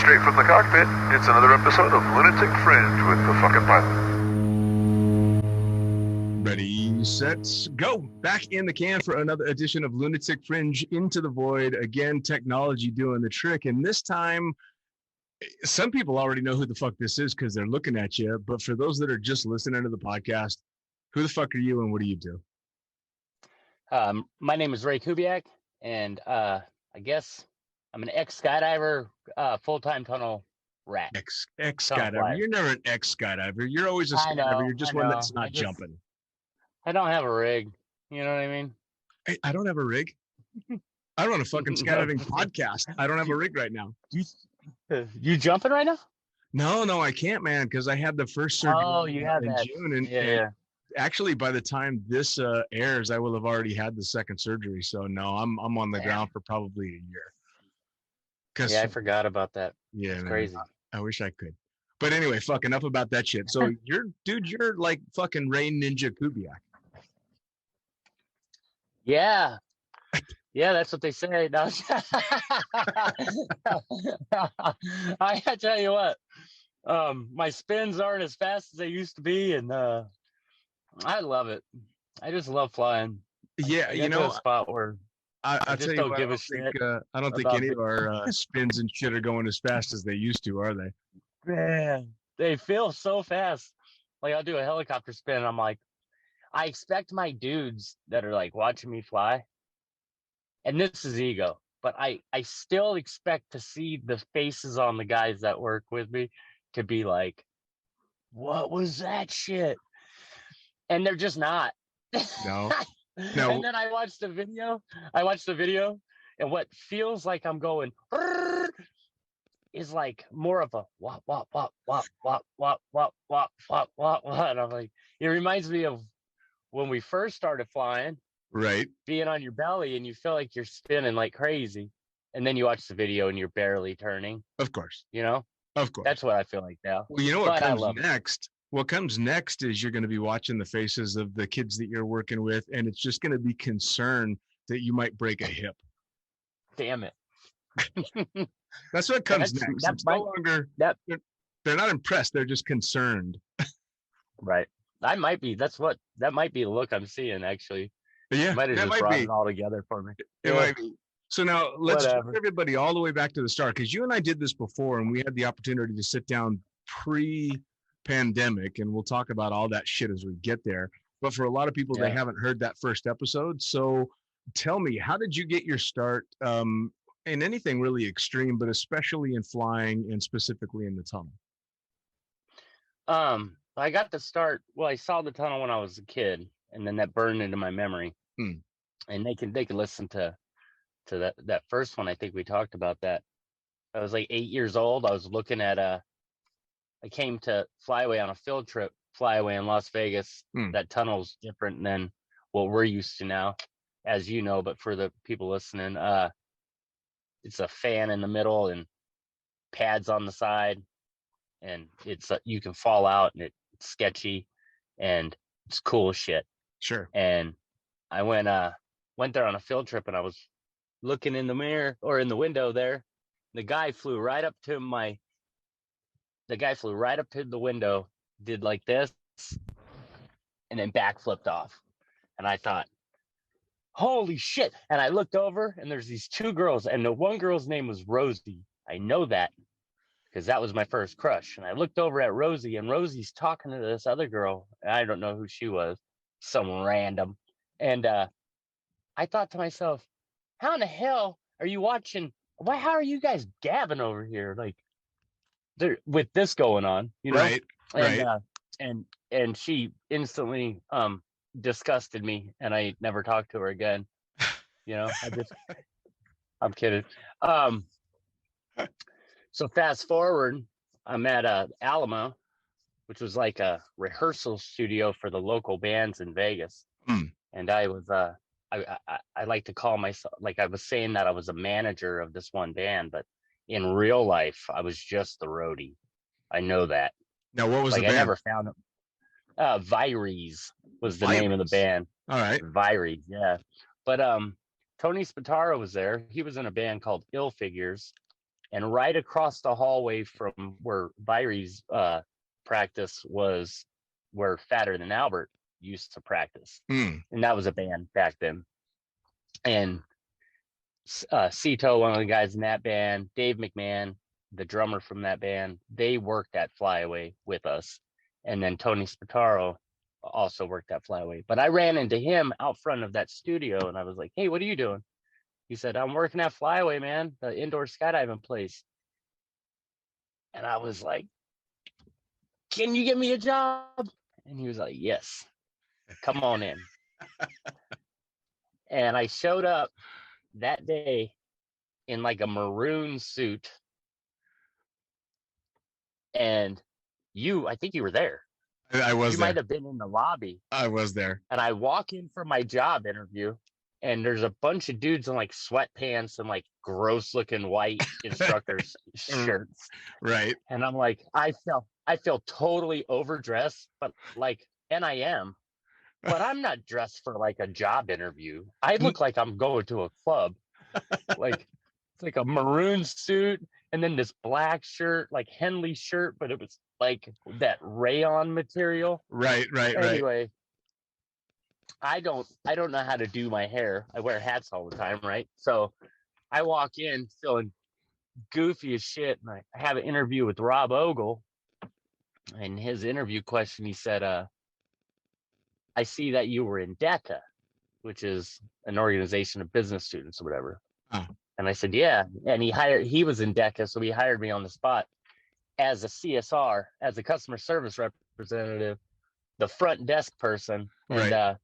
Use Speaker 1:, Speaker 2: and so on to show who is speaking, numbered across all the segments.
Speaker 1: Straight from the cockpit, it's another episode of Lunatic Fringe with the fucking pilot.
Speaker 2: Ready, set, go. Back in the can for another edition of Lunatic Fringe Into the Void. Again, technology doing the trick. And this time, some people already know who the fuck this is because they're looking at you. But for those that are just listening to the podcast, who the fuck are you and what do you do?
Speaker 3: My name is Ray Kubiak, and I guess I'm an ex-skydiver, full-time tunnel rat.
Speaker 2: Ex-skydiver. You're never an ex-skydiver. You're always a skydiver. You're just one that's not jumping.
Speaker 3: I don't have a rig. You know what I mean?
Speaker 2: Hey, I don't have a rig. I run a fucking skydiving podcast. I don't have a rig right now.
Speaker 3: You jumping right now?
Speaker 2: No, I can't, man, because I had the first surgery in June. And actually, by the time this airs, I will have already had the second surgery. So no, I'm on the ground for probably a year.
Speaker 3: Yeah, I forgot about that.
Speaker 2: Yeah,
Speaker 3: it's crazy.
Speaker 2: I wish I could. But anyway, fuck, enough about that shit. So you're like fucking Ray Ninja Kubiak.
Speaker 3: Yeah. Yeah, that's what they say. No. I gotta tell you what, my spins aren't as fast as they used to be, and I love it. I just love flying.
Speaker 2: Yeah,
Speaker 3: I get to a spot where I just don't give a shit.
Speaker 2: I don't think any of our spins and shit are going as fast as they used to, are they?
Speaker 3: Man, they feel so fast. Like I'll do a helicopter spin, and I'm like, I expect my dudes that are like watching me fly, and this is ego, but I still expect to see the faces on the guys that work with me to be like, what was that shit? And they're just not.
Speaker 2: No.
Speaker 3: And then I watched the video, and what feels like I'm going is like more of a wop wop wop wop wop wop wop wop wop wop. And I'm like, it reminds me of when we first started flying,
Speaker 2: right?
Speaker 3: Being on your belly and you feel like you're spinning like crazy, and then you watch the video and you're barely turning.
Speaker 2: Of course,
Speaker 3: of course. That's what I feel like now.
Speaker 2: Well, you know what comes next? What comes next is you're going to be watching the faces of the kids that you're working with, and it's just going to be concern that you might break a hip.
Speaker 3: Damn it.
Speaker 2: That's what comes next. It's no longer, they're not impressed. They're just concerned.
Speaker 3: Right. That might be the look I'm seeing, actually.
Speaker 2: Yeah.
Speaker 3: Might have just brought it all together for me.
Speaker 2: It might be. So now let's take everybody all the way back to the start, because you and I did this before, and we had the opportunity to sit down pre-pandemic, and we'll talk about all that shit as we get there. But for a lot of people, they haven't heard that first episode. So tell me, how did you get your start in anything really extreme, but especially in flying and specifically in the tunnel?
Speaker 3: I got to start. Well, I saw the tunnel when I was a kid, and then that burned into my memory. And they can listen to that first one. I think we talked about that. I was like 8 years old. I was looking at I came to Flyaway on a field trip, Flyaway in Las Vegas. That tunnel's different than what we're used to now, as you know, but for the people listening, it's a fan in the middle and pads on the side, and it's you can fall out, and it's sketchy, and it's cool as shit.
Speaker 2: Sure.
Speaker 3: And I went there on a field trip, and I was looking in the mirror or in the window there. The guy flew right up to the window, did like this, and then backflipped off. And I thought, holy shit. And I looked over, and there's these two girls, and the one girl's name was Rosie. I know that because that was my first crush. And I looked over at Rosie, and Rosie's talking to this other girl. I don't know who she was, someone random. And I thought to myself, how in the hell are you watching? How are you guys gabbing over here? Like, with this going on,
Speaker 2: Right.
Speaker 3: And she instantly disgusted me, and I never talked to her again. I'm kidding. So fast forward, I'm at Alamo, which was like a rehearsal studio for the local bands in Vegas. And I was I like to call myself, like I was saying that I was a manager of this one band, but in real life, I was just the roadie. I know that.
Speaker 2: Now, what was the band?
Speaker 3: I never found them. Viries was the name of the band.
Speaker 2: All right.
Speaker 3: Viries, yeah. But Tony Spataro was there. He was in a band called Ill Figures, And right across the hallway from where Byri's practice was, where Fatter Than Albert used to practice. And that was a band back then. And Cito, one of the guys in that band, Dave McMahon, the drummer from that band, they worked at Flyaway with us. And then Tony Spataro also worked at Flyaway. But I ran into him out front of that studio, and I was like, hey, what are you doing? He said, I'm working at Flyaway, man, the indoor skydiving place. And I was like, can you get me a job? And he was like, yes, come on in. And I showed up that day in like a maroon suit. And I think you were there.
Speaker 2: I was there.
Speaker 3: You might have been in the lobby.
Speaker 2: I was there.
Speaker 3: And I walk in for my job interview, and there's a bunch of dudes in like sweatpants and like gross looking white instructors shirts.
Speaker 2: Right.
Speaker 3: And I'm like, I feel totally overdressed, but like, and I am, but I'm not dressed for like a job interview. I look like I'm going to a club. Like, it's like a maroon suit and then this black shirt, like Henley shirt, but it was like that rayon material.
Speaker 2: Right.
Speaker 3: Anyway, I don't know how to do my hair. I wear hats all the time, right? So I walk in feeling goofy as shit, and I have an interview with Rob Ogle. And his interview question, he said, I see that you were in DECA, which is an organization of business students or whatever.
Speaker 2: Oh.
Speaker 3: And I said, yeah. And he was in DECA, so he hired me on the spot as a CSR, as a customer service representative, the front desk person. And
Speaker 2: right.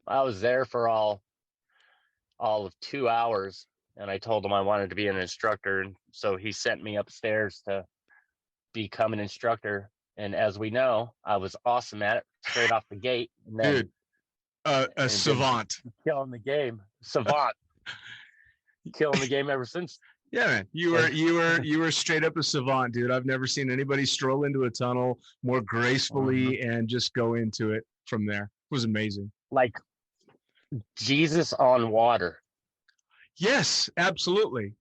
Speaker 3: I was there for all of 2 hours, and I told him I wanted to be an instructor. And so he sent me upstairs to become an instructor. And as we know, I was awesome at it straight off the gate. And then,
Speaker 2: dude, a savant.
Speaker 3: Killing the game. Savant. Killing the game ever since.
Speaker 2: Yeah, man. You were straight up a savant, dude. I've never seen anybody stroll into a tunnel more gracefully and just go into it from there. It was amazing.
Speaker 3: Like Jesus on water.
Speaker 2: Yes, absolutely.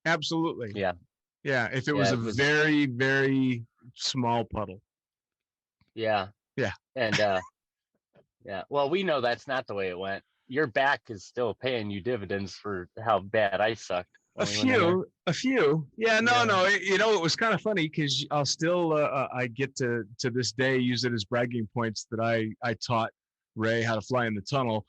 Speaker 2: Absolutely.
Speaker 3: Yeah.
Speaker 2: Yeah. If it was a very, very small puddle.
Speaker 3: Yeah.
Speaker 2: Yeah.
Speaker 3: And yeah. Well, we know that's not the way it went. Your back is still paying you dividends for how bad I sucked.
Speaker 2: A few. Yeah, no. It was kind of funny because I'll still, I get to this day use it as bragging points that I taught Ray how to fly in the tunnel.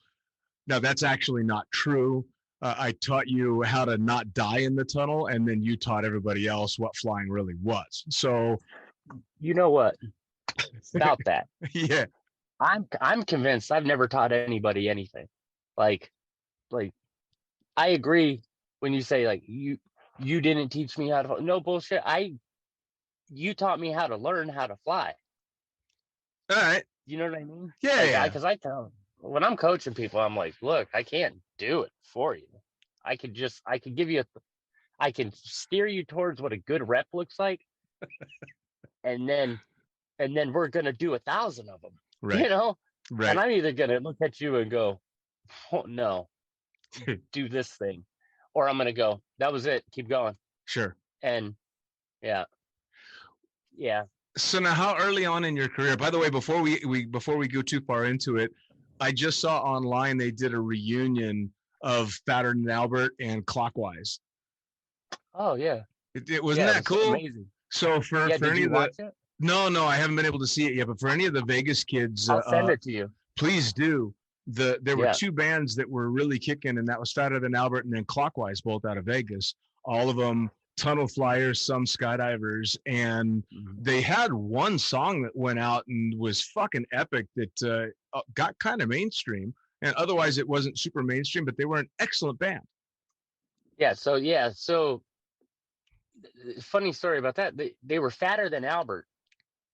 Speaker 2: Now, that's actually not true. I taught you how to not die in the tunnel, and then you taught everybody else what flying really was. So,
Speaker 3: you know what? About that.
Speaker 2: Yeah.
Speaker 3: I'm convinced I've never taught anybody anything. Like I agree when you say like you didn't teach me how to. No bullshit. You taught me how to learn how to fly.
Speaker 2: All right.
Speaker 3: You know what I mean?
Speaker 2: Yeah.
Speaker 3: Because I tell them, when I'm coaching people, I'm like, look, I can't do it for you. I can give you I can steer you towards what a good rep looks like, and then we're gonna do 1,000 of them.
Speaker 2: Right.
Speaker 3: You know.
Speaker 2: Right.
Speaker 3: And I'm either gonna look at you and go, oh, no, do this thing, or I'm gonna go, that was it, keep going.
Speaker 2: Sure.
Speaker 3: And yeah.
Speaker 2: So now, how early on in your career? By the way, before we go too far into it, I just saw online they did a reunion of Fatter Than Albert and Clockwise.
Speaker 3: Oh yeah.
Speaker 2: It wasn't that cool?
Speaker 3: Amazing.
Speaker 2: So for any of the no, I haven't been able to see it yet. But for any of the Vegas kids,
Speaker 3: I'll send it to you.
Speaker 2: Please do. There were two bands that were really kicking, and that was Fatter Than Albert and then Clockwise, both out of Vegas. All of them tunnel flyers, some skydivers, and they had one song that went out and was fucking epic that got kind of mainstream, and otherwise it wasn't super mainstream, but they were an excellent band. So funny story about that. They were Fatter Than Albert,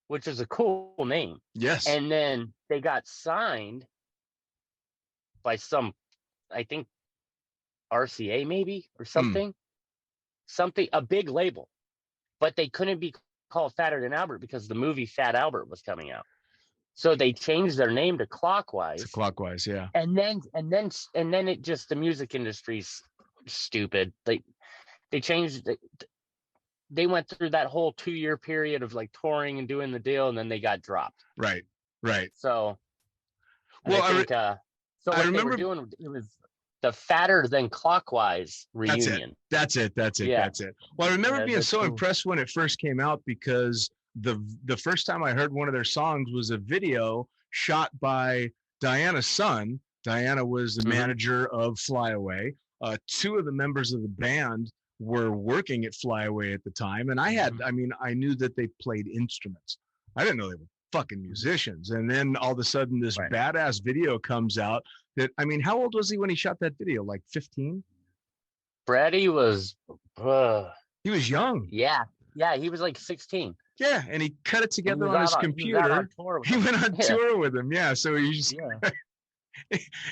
Speaker 2: which is a cool name. Yes.
Speaker 3: And then they got signed by some, I think, RCA maybe or something. Something, a big label. But they couldn't be called Fatter Than Albert because the movie Fat Albert was coming out. So they changed their name to Clockwise.
Speaker 2: To Clockwise, yeah. And
Speaker 3: then it just, the music industry's stupid. They they changed it. They went through that whole 2-year period of like touring and doing the deal, and then they got dropped.
Speaker 2: Right.
Speaker 3: So,
Speaker 2: Well,
Speaker 3: I think so what
Speaker 2: I remember
Speaker 3: they were doing, it was the Fatter Than Clockwise reunion.
Speaker 2: That's it. Well, I remember being so impressed when it first came out, because the first time I heard one of their songs was a video shot by Diana's son. Diana was the manager of Flyaway. 2 of the members of the band were working at Flyaway at the time, and I knew that they played instruments. I didn't know they were fucking musicians. And then all of a sudden this badass video comes out that, how old was he when he shot that video? Like 15?
Speaker 3: Brady was
Speaker 2: he was young.
Speaker 3: Yeah, he was like 16.
Speaker 2: Yeah, and he cut it together on his computer. He went on tour with him. Yeah, so he's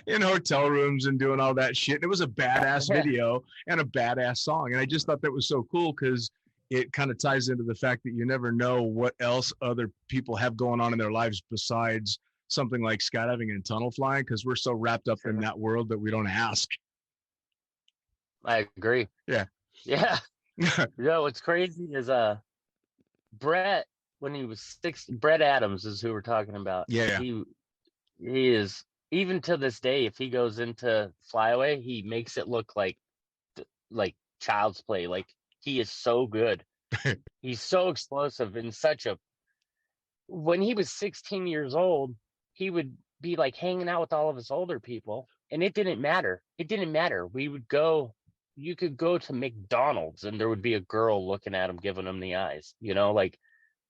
Speaker 2: in hotel rooms and doing all that shit. And it was a badass video and a badass song. And I just thought that was so cool, because it kind of ties into the fact that you never know what else other people have going on in their lives besides something like skydiving and tunnel flying, because we're so wrapped up in that world that we don't ask.
Speaker 3: I agree.
Speaker 2: Yeah.
Speaker 3: What's crazy is Brett, when he was 6, Brett Adams is who we're talking about.
Speaker 2: Yeah.
Speaker 3: He is, even to this day, if he goes into Flyaway, he makes it look like child's play. Like, he is so good. He's so explosive, and when he was 16 years old, he would be like hanging out with all of his older people, and it didn't matter. We would go, you could go to McDonald's and there would be a girl looking at him, giving him the eyes, like,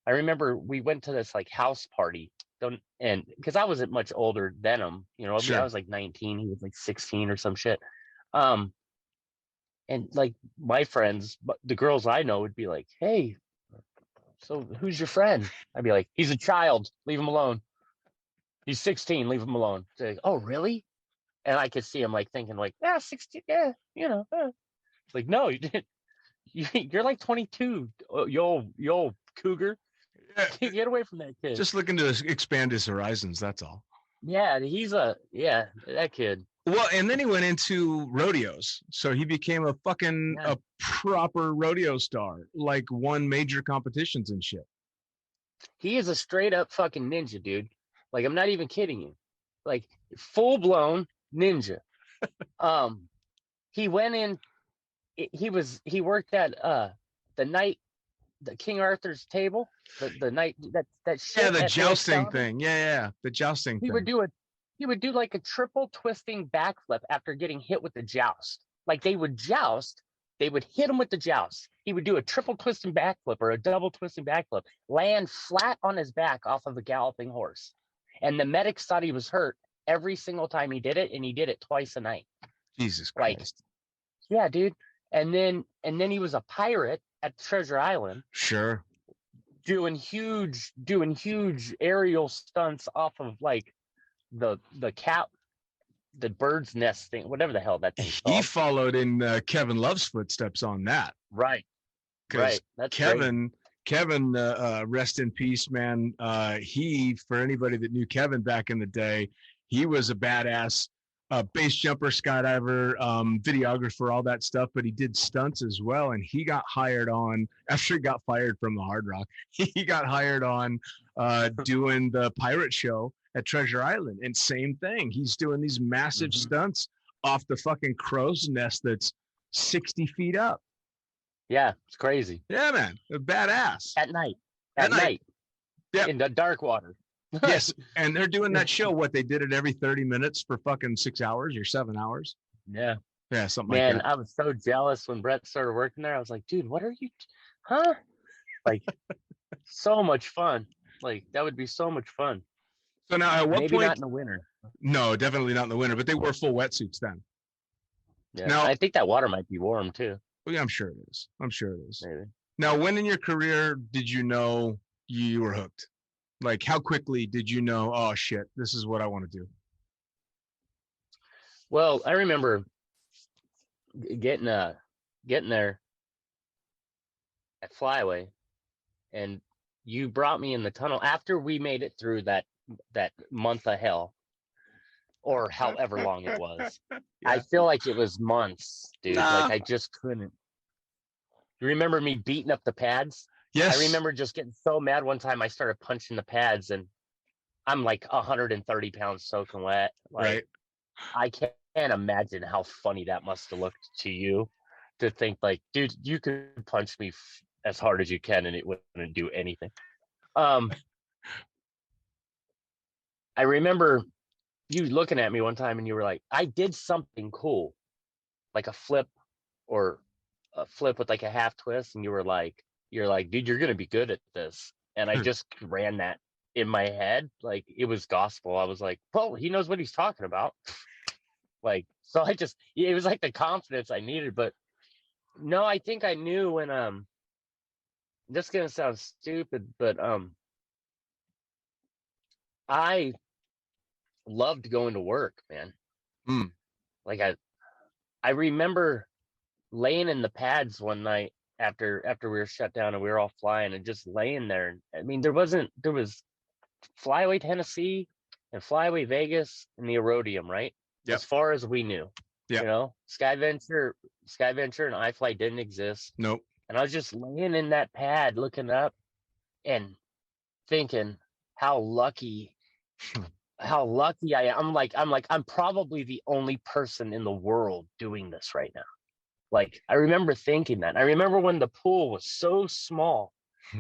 Speaker 3: I remember we went to this like house party, and because I wasn't much older than him,
Speaker 2: Sure.
Speaker 3: I was like 19, he was like 16 or some shit. And like my friends, the girls I know would be like, "Hey, so who's your friend?" I'd be like, "He's a child. Leave him alone. He's 16. Leave him alone." They're like, "Oh, really?" And I could see him like thinking like, "Yeah, 16. Yeah, Like, no, you didn't. You're like 22. You old cougar.
Speaker 2: Yeah.
Speaker 3: Get away from that kid."
Speaker 2: Just looking to expand his horizons. That's all.
Speaker 3: Yeah, that kid.
Speaker 2: Well, and then he went into rodeos. So he became a proper rodeo star, like won major competitions and shit.
Speaker 3: He is a straight up fucking ninja, dude. Like, I'm not even kidding you. Like, full blown ninja. He went in, he worked at the King Arthur's table, the night that shit.
Speaker 2: Yeah, the jousting thing. Yeah, the jousting thing.
Speaker 3: He would do like a triple twisting backflip after getting hit with the joust. Like, they would joust, they would hit him with the joust. He would do a triple twisting backflip or a double twisting backflip, land flat on his back off of a galloping horse. And the medics thought he was hurt every single time he did it, and he did it twice a night.
Speaker 2: Jesus Christ.
Speaker 3: Yeah, dude. And then he was a pirate at Treasure Island.
Speaker 2: Sure.
Speaker 3: Doing huge aerial stunts off of like the bird's nest thing, whatever the hell that thing's called.
Speaker 2: He followed in Kevin Love's footsteps on that.
Speaker 3: Right. That's
Speaker 2: Kevin, rest in peace, man. He, for anybody that knew Kevin back in the day, he was a badass base jumper, skydiver, videographer, all that stuff, but he did stunts as well. And he got hired on, after he got fired from the Hard Rock, he got hired on doing the pirate show at Treasure Island. And same thing, he's doing these massive stunts off the fucking crow's nest that's 60 feet up.
Speaker 3: Yeah, it's crazy.
Speaker 2: Yeah, man, a badass.
Speaker 3: At night. Yeah. In the dark water.
Speaker 2: Yes, and they're doing that show. What, they did it every 30 minutes for fucking 6 hours or 7 hours?
Speaker 3: Yeah,
Speaker 2: something like that.
Speaker 3: Man, I was so jealous when Brett started working there. I was like, dude, what are you? Huh? Like, so much fun. Like, that would be so much fun.
Speaker 2: So now, at what
Speaker 3: Maybe
Speaker 2: point?
Speaker 3: Not in the winter.
Speaker 2: No, definitely not in the winter. But they wore full wetsuits then.
Speaker 3: Yeah, now, I think that water might be warm too.
Speaker 2: Well, yeah, I'm sure it is.
Speaker 3: Maybe.
Speaker 2: Now, when in your career did you know you were hooked? Like, how quickly did you know, oh shit, this is what I want to do?
Speaker 3: Well, I remember getting there at Flyaway, and you brought me in the tunnel after we made it through that month of hell, or however long it was. Yeah. I feel like it was months, dude. Like, I just couldn't. You remember me beating up the pads?
Speaker 2: Yes.
Speaker 3: I remember just getting so mad one time I started punching the pads and I'm like 130 pounds soaking wet. Like,
Speaker 2: right.
Speaker 3: I can't imagine how funny that must have looked to you to think like, dude, you could punch me as hard as you can and it wouldn't do anything. I remember you looking at me one time and you were like, I did something cool, like a flip or a flip with like a half twist. And you're like, dude, you're going to be good at this. And I just ran that in my head. Like it was gospel. I was like, well, he knows what he's talking about. Like, so it was like the confidence I needed, but no, I think I knew when, this is going to sound stupid, but, I loved going to work, man. Like I remember laying in the pads one night after we were shut down and we were all flying and just laying there. I mean, there was Flyaway Tennessee and Flyaway Vegas and the Aerodium, right?
Speaker 2: Yep.
Speaker 3: As far as we knew.
Speaker 2: Yep.
Speaker 3: You know, Skyventure and iFly didn't exist.
Speaker 2: Nope.
Speaker 3: And I was just laying in that pad looking up and thinking how lucky I am. I'm probably the only person in the world doing this right now. Like, I remember thinking that. I remember when the pool was so small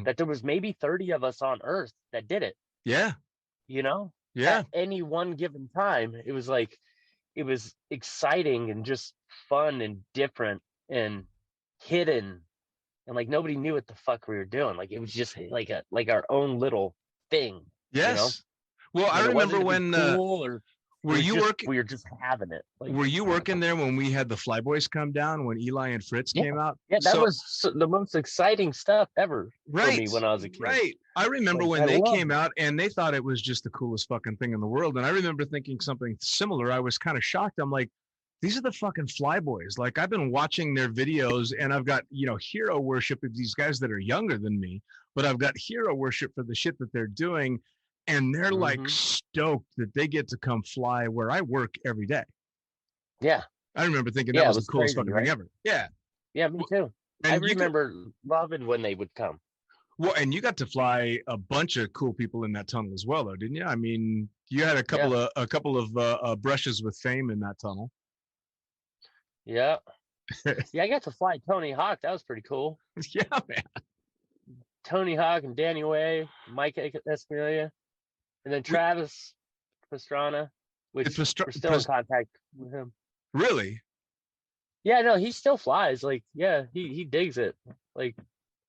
Speaker 3: that there was maybe 30 of us on Earth that did it.
Speaker 2: Yeah.
Speaker 3: You know?
Speaker 2: Yeah.
Speaker 3: At any one given time, it was like, it was exciting and just fun and different and hidden. And like, nobody knew what the fuck we were doing. Like, it was just like our own little thing.
Speaker 2: Yes.
Speaker 3: You know?
Speaker 2: Well, I remember when
Speaker 3: cool
Speaker 2: were you working?
Speaker 3: We were just having it. Like,
Speaker 2: were you working there when we had the Flyboys come down when Eli and Fritz came out?
Speaker 3: Yeah, that was the most exciting stuff ever for me when I was a kid.
Speaker 2: Right. I remember when they came out and they thought it was just the coolest fucking thing in the world. And I remember thinking something similar. I was kind of shocked. I'm like, these are the fucking Flyboys. Like, I've been watching their videos and I've got, hero worship of these guys that are younger than me, but I've got hero worship for the shit that they're doing. And they're like stoked that they get to come fly where I work every day.
Speaker 3: Yeah.
Speaker 2: I remember thinking that was the coolest fucking thing ever. Yeah.
Speaker 3: Yeah, me too. And I remember loving when they would come.
Speaker 2: Well, and you got to fly a bunch of cool people in that tunnel as well, though, didn't you? I mean, you had a couple of brushes with fame in that tunnel.
Speaker 3: Yeah. Yeah, I got to fly Tony Hawk. That was pretty cool.
Speaker 2: Yeah, man.
Speaker 3: Tony Hawk and Danny Way, Mike Escamilla. And then Travis Pastrana, which we're still in contact with him.
Speaker 2: Really?
Speaker 3: Yeah, no, he still flies. Like, yeah, he digs it. Like,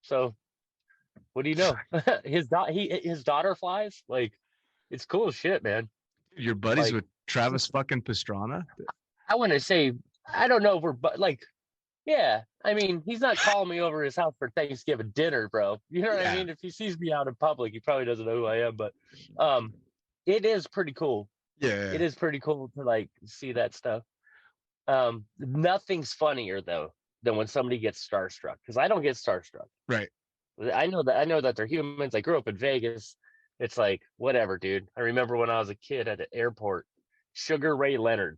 Speaker 3: so what do you know? his daughter flies. Like, it's cool as shit, man.
Speaker 2: You're buddies with Travis fucking Pastrana?
Speaker 3: I want to say, I don't know if we're yeah. I mean, he's not calling me over his house for Thanksgiving dinner, bro. You know what I mean? If he sees me out in public, he probably doesn't know who I am, but it is pretty cool.
Speaker 2: Yeah.
Speaker 3: It is pretty cool to like see that stuff. Nothing's funnier though than when somebody gets starstruck, because I don't get starstruck.
Speaker 2: Right.
Speaker 3: I know that they're humans. I grew up in Vegas. It's like, whatever, dude. I remember when I was a kid at the airport, Sugar Ray Leonard,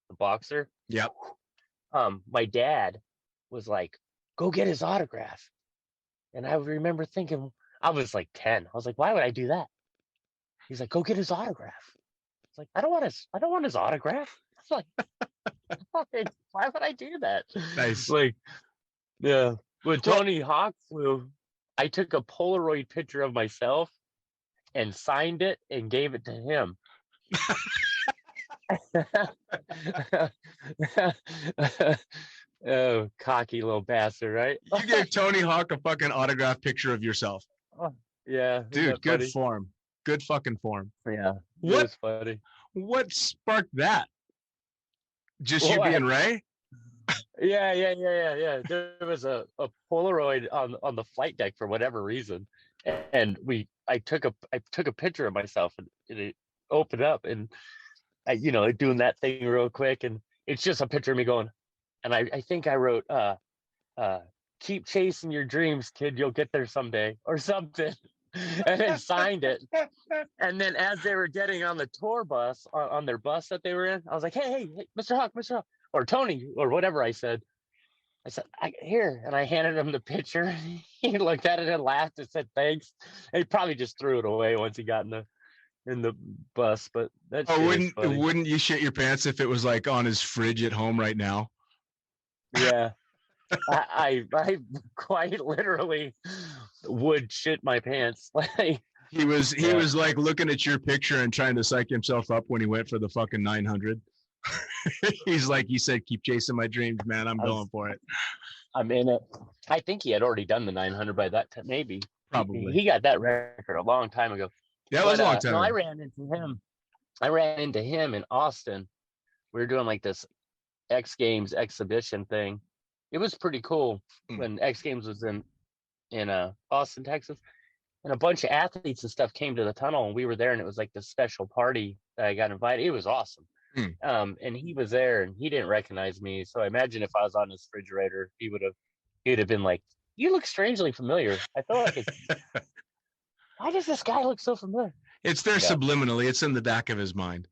Speaker 3: the boxer.
Speaker 2: Yep.
Speaker 3: My dad was like, go get his autograph. And I remember thinking, I was like 10. I was like, why would I do that? He's like, go get his autograph. It's like, I don't want his autograph. It's like, why would I do that?
Speaker 2: Nice.
Speaker 3: Like, yeah. When Tony Hawk flew, I took a Polaroid picture of myself and signed it and gave it to him. Oh, cocky little bastard, right?
Speaker 2: You gave Tony Hawk a fucking autograph picture of yourself.
Speaker 3: Oh, yeah.
Speaker 2: Dude, good funny? Form. Good fucking form.
Speaker 3: Yeah. It was funny.
Speaker 2: What sparked that? Just you being Ray?
Speaker 3: Yeah. There was a Polaroid on the flight deck for whatever reason. And I took a picture of myself and it opened up and I, doing that thing real quick, and it's just a picture of me going, and I think I wrote, keep chasing your dreams, kid, you'll get there someday, or something, and then signed it. And then as they were getting on the tour bus, on their bus that they were in, I was like, hey, Mr. Hawk, or Tony, or whatever I said, I said, here, and I handed him the picture. He looked at it and laughed and said, thanks. And he probably just threw it away once he got in the bus, but that shit is funny.
Speaker 2: Wouldn't you shit your pants if it was like on his fridge at home right now?
Speaker 3: Yeah. I quite literally would shit my pants. Like
Speaker 2: he was like looking at your picture and trying to psych himself up when he went for the fucking 900. He's like, he said, keep chasing my dreams, man. I'm going for it.
Speaker 3: I'm in it. I think he had already done the 900 by that time, maybe.
Speaker 2: Probably.
Speaker 3: He got that record a long time ago.
Speaker 2: Yeah, it was a long time ago.
Speaker 3: I ran into him in Austin. We were doing like this X Games exhibition thing. It was pretty cool when X Games was in Austin, Texas. And a bunch of athletes and stuff came to the tunnel, and we were there, and it was like this special party that I got invited. It was awesome. And he was there, and he didn't recognize me. So I imagine if I was on his refrigerator, he'd have been like, "You look strangely familiar." I feel like why does this guy look so familiar?
Speaker 2: It's there subliminally. It's in the back of his mind.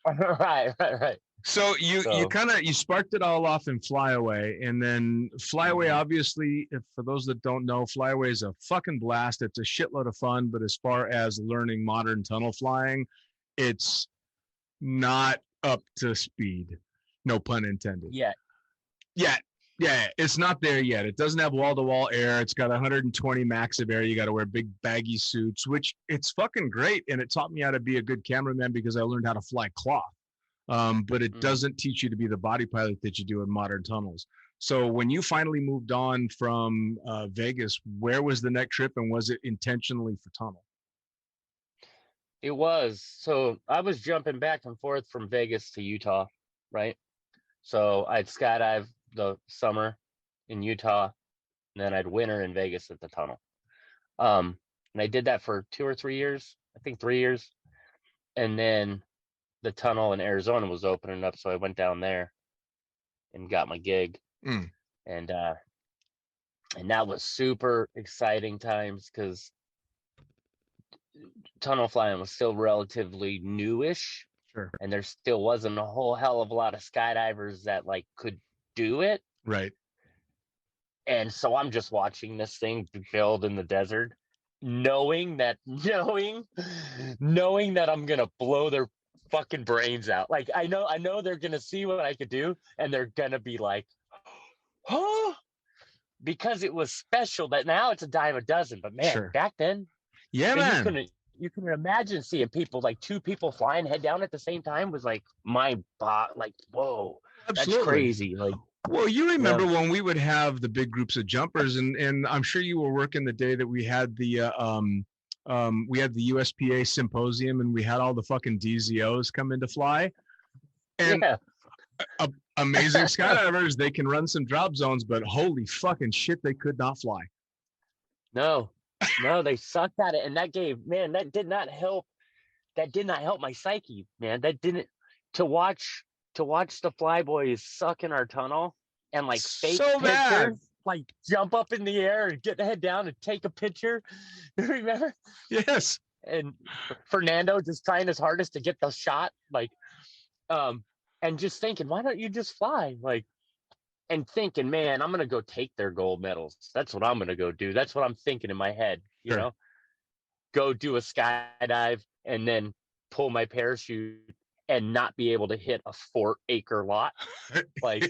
Speaker 3: Right.
Speaker 2: So you sparked it all off in Flyaway, and then Flyaway, obviously, for those that don't know, Flyaway is a fucking blast. It's a shitload of fun, but as far as learning modern tunnel flying, it's not up to speed. No pun intended.
Speaker 3: Yeah,
Speaker 2: it's not there yet. It doesn't have wall-to-wall air. It's got 120 max of air. You got to wear big baggy suits, which it's fucking great, and it taught me how to be a good cameraman because I learned how to fly cloth. But it doesn't teach you to be the body pilot that you do in modern tunnels. So when you finally moved on from Vegas, where was the next trip, and was it intentionally for tunnel?
Speaker 3: It was. So I was jumping back and forth from Vegas to Utah, right? So I'd skydive the summer in Utah, and then I'd winter in Vegas at the tunnel. And I did that for 2 or 3 years, I think 3 years. And then the tunnel in Arizona was opening up, so I went down there and got my gig. And that was super exciting times because tunnel flying was still relatively newish.
Speaker 2: Sure.
Speaker 3: And there still wasn't a whole hell of a lot of skydivers that like could do it.
Speaker 2: Right.
Speaker 3: And so I'm just watching this thing build in the desert, knowing that I'm gonna blow their fucking brains out. Like I know they're gonna see what I could do, and they're gonna be like, oh, because it was special. That now it's a dime a dozen, but man, back then,
Speaker 2: man,
Speaker 3: you can imagine seeing people, like 2 people flying head down at the same time was like like, whoa, absolutely. That's crazy. Like,
Speaker 2: well, you remember when we would have the big groups of jumpers, and I'm sure you were working the day that we had the USPA symposium, and we had all the fucking DZOs come in to fly, and amazing skydivers. They can run some drop zones, but holy fucking shit, they could not fly.
Speaker 3: No, they sucked at it, and that did not help. That did not help my psyche, man. That didn't to watch the flyboys suck in our tunnel and like fake
Speaker 2: so bad.
Speaker 3: Like jump up in the air and get the head down and take a picture. Remember?
Speaker 2: Yes.
Speaker 3: And Fernando just trying his hardest to get the shot, like, and just thinking, why don't you just fly? Like, and thinking, man, I'm gonna go take their gold medals. That's what I'm gonna go do. That's what I'm thinking in my head. You know, go do a skydive and then pull my parachute and not be able to hit a 4-acre lot. Like,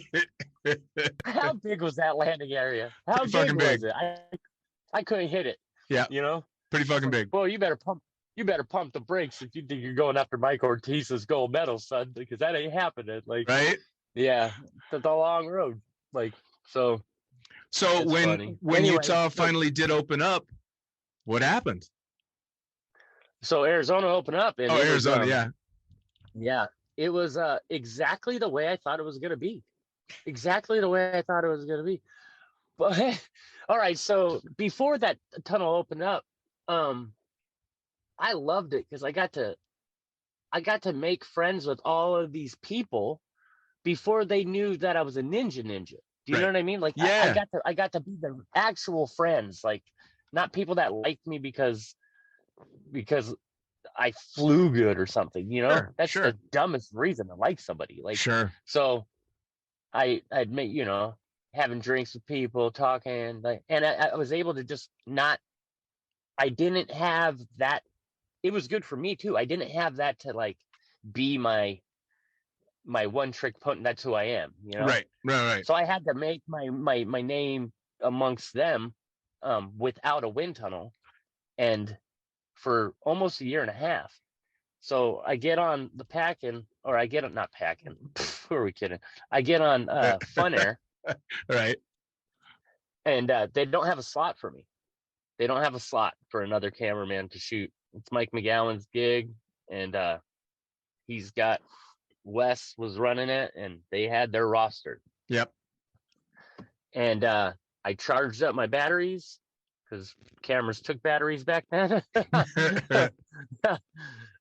Speaker 3: how big was that landing area? How big was it? I couldn't hit it.
Speaker 2: Yeah,
Speaker 3: you know,
Speaker 2: pretty fucking big.
Speaker 3: Well, you better pump the brakes if you think you're going after Mike Ortiz's gold medal, son, because that ain't happening. Like,
Speaker 2: right?
Speaker 3: Yeah, it's a long road. Like, so
Speaker 2: when Utah finally did open up, what happened?
Speaker 3: So Arizona opened up. And
Speaker 2: Arizona,
Speaker 3: yeah, it was exactly the way I thought it was going to be. But all right, so before that tunnel opened up, I loved it because I got to make friends with all of these people before they knew that I was a ninja. Do you know what I mean? Like, yeah. I got to be the actual friends, like not people that liked me because I flew good or something, you know. That's the dumbest reason to like somebody. Like, so I'd make, having drinks with people, talking, like, and I was able to just not. I didn't have that. It was good for me too. I didn't have that to like be my one trick pony. That's who I am, you know.
Speaker 2: Right.
Speaker 3: So I had to make my name amongst them, without a wind tunnel, and for almost a year and a half. So I get on the packing, or I get on not packing. Who are we kidding? I get on Fun Air,
Speaker 2: Right.
Speaker 3: and they don't have a slot for me. They don't have a slot for another cameraman to shoot. It's Mike McGowan's gig, and he's got Wes was running it, and they had their roster.
Speaker 2: Yep.
Speaker 3: And I charged up my batteries because cameras took batteries back then.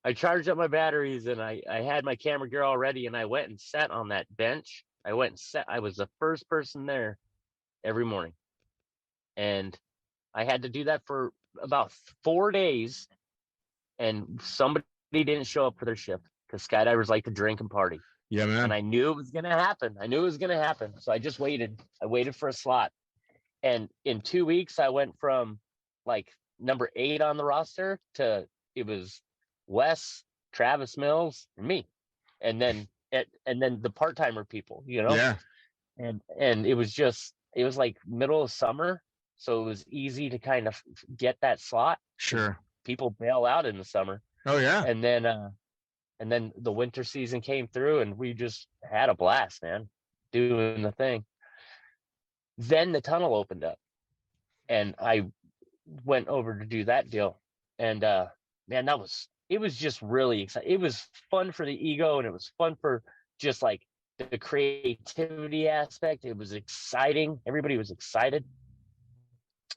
Speaker 3: I charged up my batteries, and I had my camera gear all ready, and I went and sat on that bench. I was the first person there every morning. And I had to do that for about 4 days, and somebody didn't show up for their shift because skydivers like to drink and party.
Speaker 2: Yeah, man.
Speaker 3: And I knew it was going to happen. So I just waited. I waited for a slot. And in 2 weeks, I went from like number 8 on the roster to it was Wes, Travis Mills, and me. And then the part-timer people, you know?
Speaker 2: Yeah.
Speaker 3: And it was like middle of summer. So it was easy to kind of get that slot.
Speaker 2: Sure.
Speaker 3: People bail out in the summer.
Speaker 2: Oh yeah.
Speaker 3: And then the winter season came through, and we just had a blast, man, doing the thing. Then the tunnel opened up, and I went over to do that deal. And man, it was just really exciting. It was fun for the ego, and it was fun for just like the creativity aspect. It was exciting. Everybody was excited.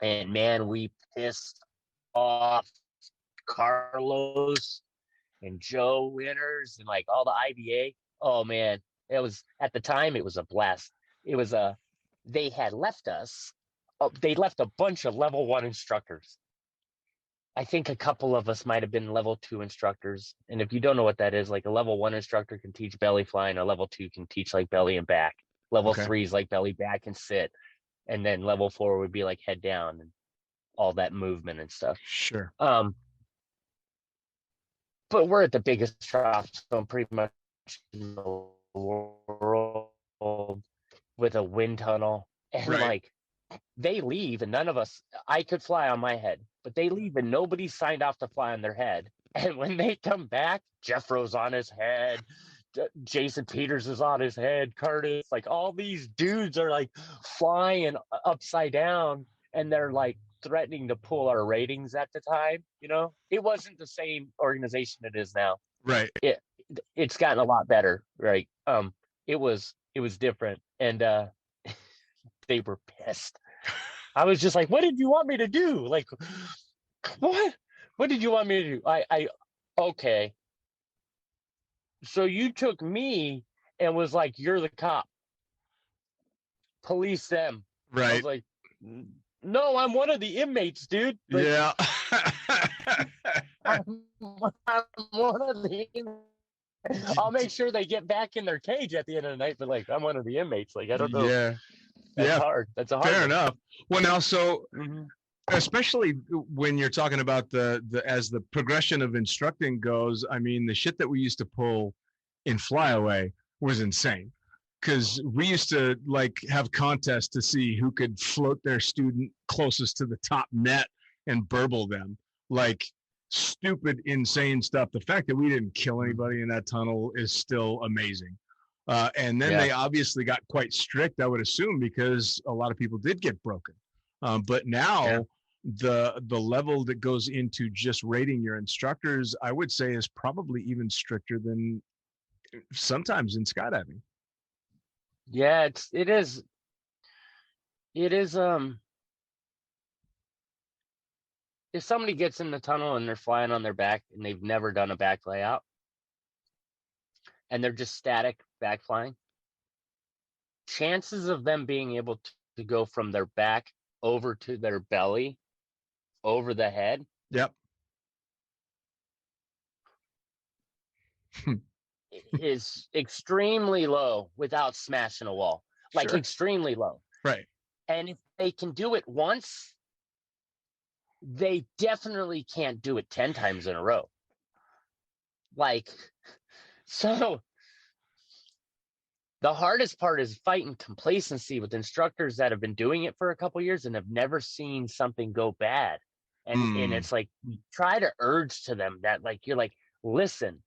Speaker 3: And man, we pissed off Carlos and Joe Winters and like all the IBA. Oh man, it was at the time it was a blast. It was they had left us. They left a bunch of level 1 instructors. I think a couple of us might have been level 2 instructors. And if you don't know what that is, like a level 1 instructor can teach belly flying, a level 2 can teach like belly and back. Level 3 is like belly, back, and sit. And then level 4 would be like head down and all that movement and stuff.
Speaker 2: Sure.
Speaker 3: But we're at the biggest drop zone pretty much in the world with a wind tunnel. And like they leave, and none of us, I could fly on my head, but they leave and nobody signed off to fly on their head. And when they come back, Jeffro's on his head. Jason Peters is on his head, Curtis, like all these dudes are like flying upside down, and they're like threatening to pull our ratings at the time. You know, it wasn't the same organization it is now.
Speaker 2: Right.
Speaker 3: It's gotten a lot better. Right. It was different, and they were pissed. I was just like, what did you want me to do? Like, what did you want me to do? Okay. So you took me and was like, you're the cop. Police them.
Speaker 2: Right.
Speaker 3: I was like, no, I'm one of the inmates, dude. Like,
Speaker 2: yeah.
Speaker 3: I'm one of the inmates. I'll make sure they get back in their cage at the end of the night, but like, I'm one of the inmates. Like, I don't know.
Speaker 2: Yeah.
Speaker 3: That's hard. That's a hard
Speaker 2: Fair
Speaker 3: one.
Speaker 2: enough. Well, now, so especially when you're talking about the as the progression of instructing goes, I mean, the shit that we used to pull in flyaway was insane, because we used to like have contests to see who could float their student closest to the top net and burble them, like stupid, insane stuff. The fact that we didn't kill anybody in that tunnel is still amazing. And then they obviously got quite strict, I would assume, because a lot of people did get broken. But now the level that goes into just rating your instructors, I would say, is probably even stricter than sometimes in skydiving.
Speaker 3: Yeah, it is. If somebody gets in the tunnel and they're flying on their back and they've never done a back layout and they're just static back flying, chances of them being able to go from their back over to their belly over the head.
Speaker 2: Yep.
Speaker 3: Is extremely low without smashing a wall. Like extremely low.
Speaker 2: Right.
Speaker 3: And if they can do it once, they definitely can't do it 10 times in a row. Like, so the hardest part is fighting complacency with instructors that have been doing it for a couple years and have never seen something go bad. And it's like, you try to urge to them that, like, you're like, listen,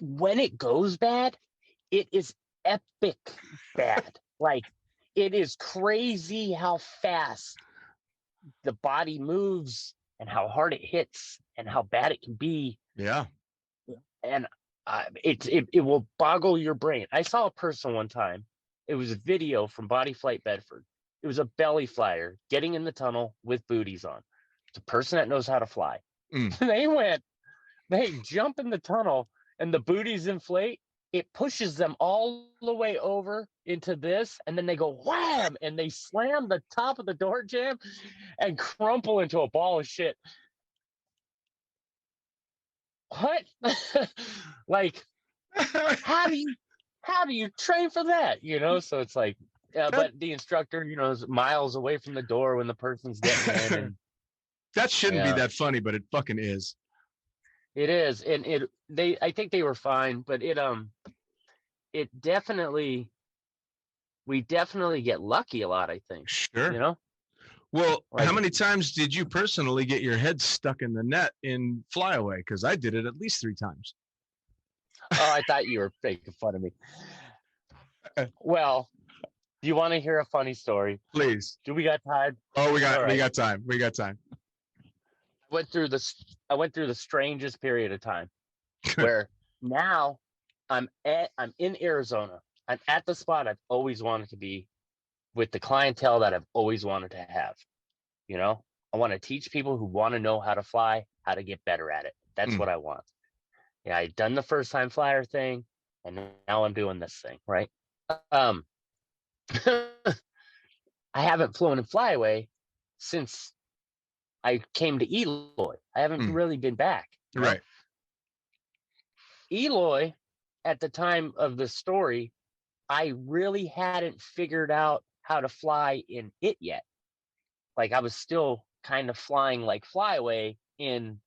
Speaker 3: when it goes bad, it is epic bad. Like, it is crazy how fast the body moves and how hard it hits and how bad it can be.
Speaker 2: Yeah.
Speaker 3: And it will boggle your brain. I saw a person one time. It was a video from Body Flight Bedford. It was a belly flyer getting in the tunnel with booties on. It's a person that knows how to fly. They jump in the tunnel and the booties inflate. It pushes them all the way over into this, and then they go wham, and they slam the top of the door jamb and crumple into a ball of shit. What? Like, how do you train for that? You know, so it's like, but the instructor, you know, is miles away from the door when the person's getting in, and
Speaker 2: that shouldn't be that funny, but it fucking is.
Speaker 3: It is, and I think they were fine, but we definitely get lucky a lot, I think.
Speaker 2: Sure.
Speaker 3: You know?
Speaker 2: Well, like, how many times did you personally get your head stuck in the net in flyaway? Because I did it at least 3 times.
Speaker 3: Oh, I thought you were making fun of me. Well, do you want to hear a funny story?
Speaker 2: Please.
Speaker 3: Do we got time?
Speaker 2: Oh, we got time. We got time.
Speaker 3: I went through the strangest period of time where now I'm in Arizona. I'm at the spot I've always wanted to be with the clientele that I've always wanted to have. You know, I want to teach people who want to know how to fly, how to get better at it. That's what I want. Yeah, I'd done the first time flyer thing, and now I'm doing this thing, right? I haven't flown in flyaway since I came to Eloy. I haven't really been back.
Speaker 2: Right.
Speaker 3: Eloy, at the time of the story, I really hadn't figured out how to fly in it yet. Like, I was still kind of flying like flyaway in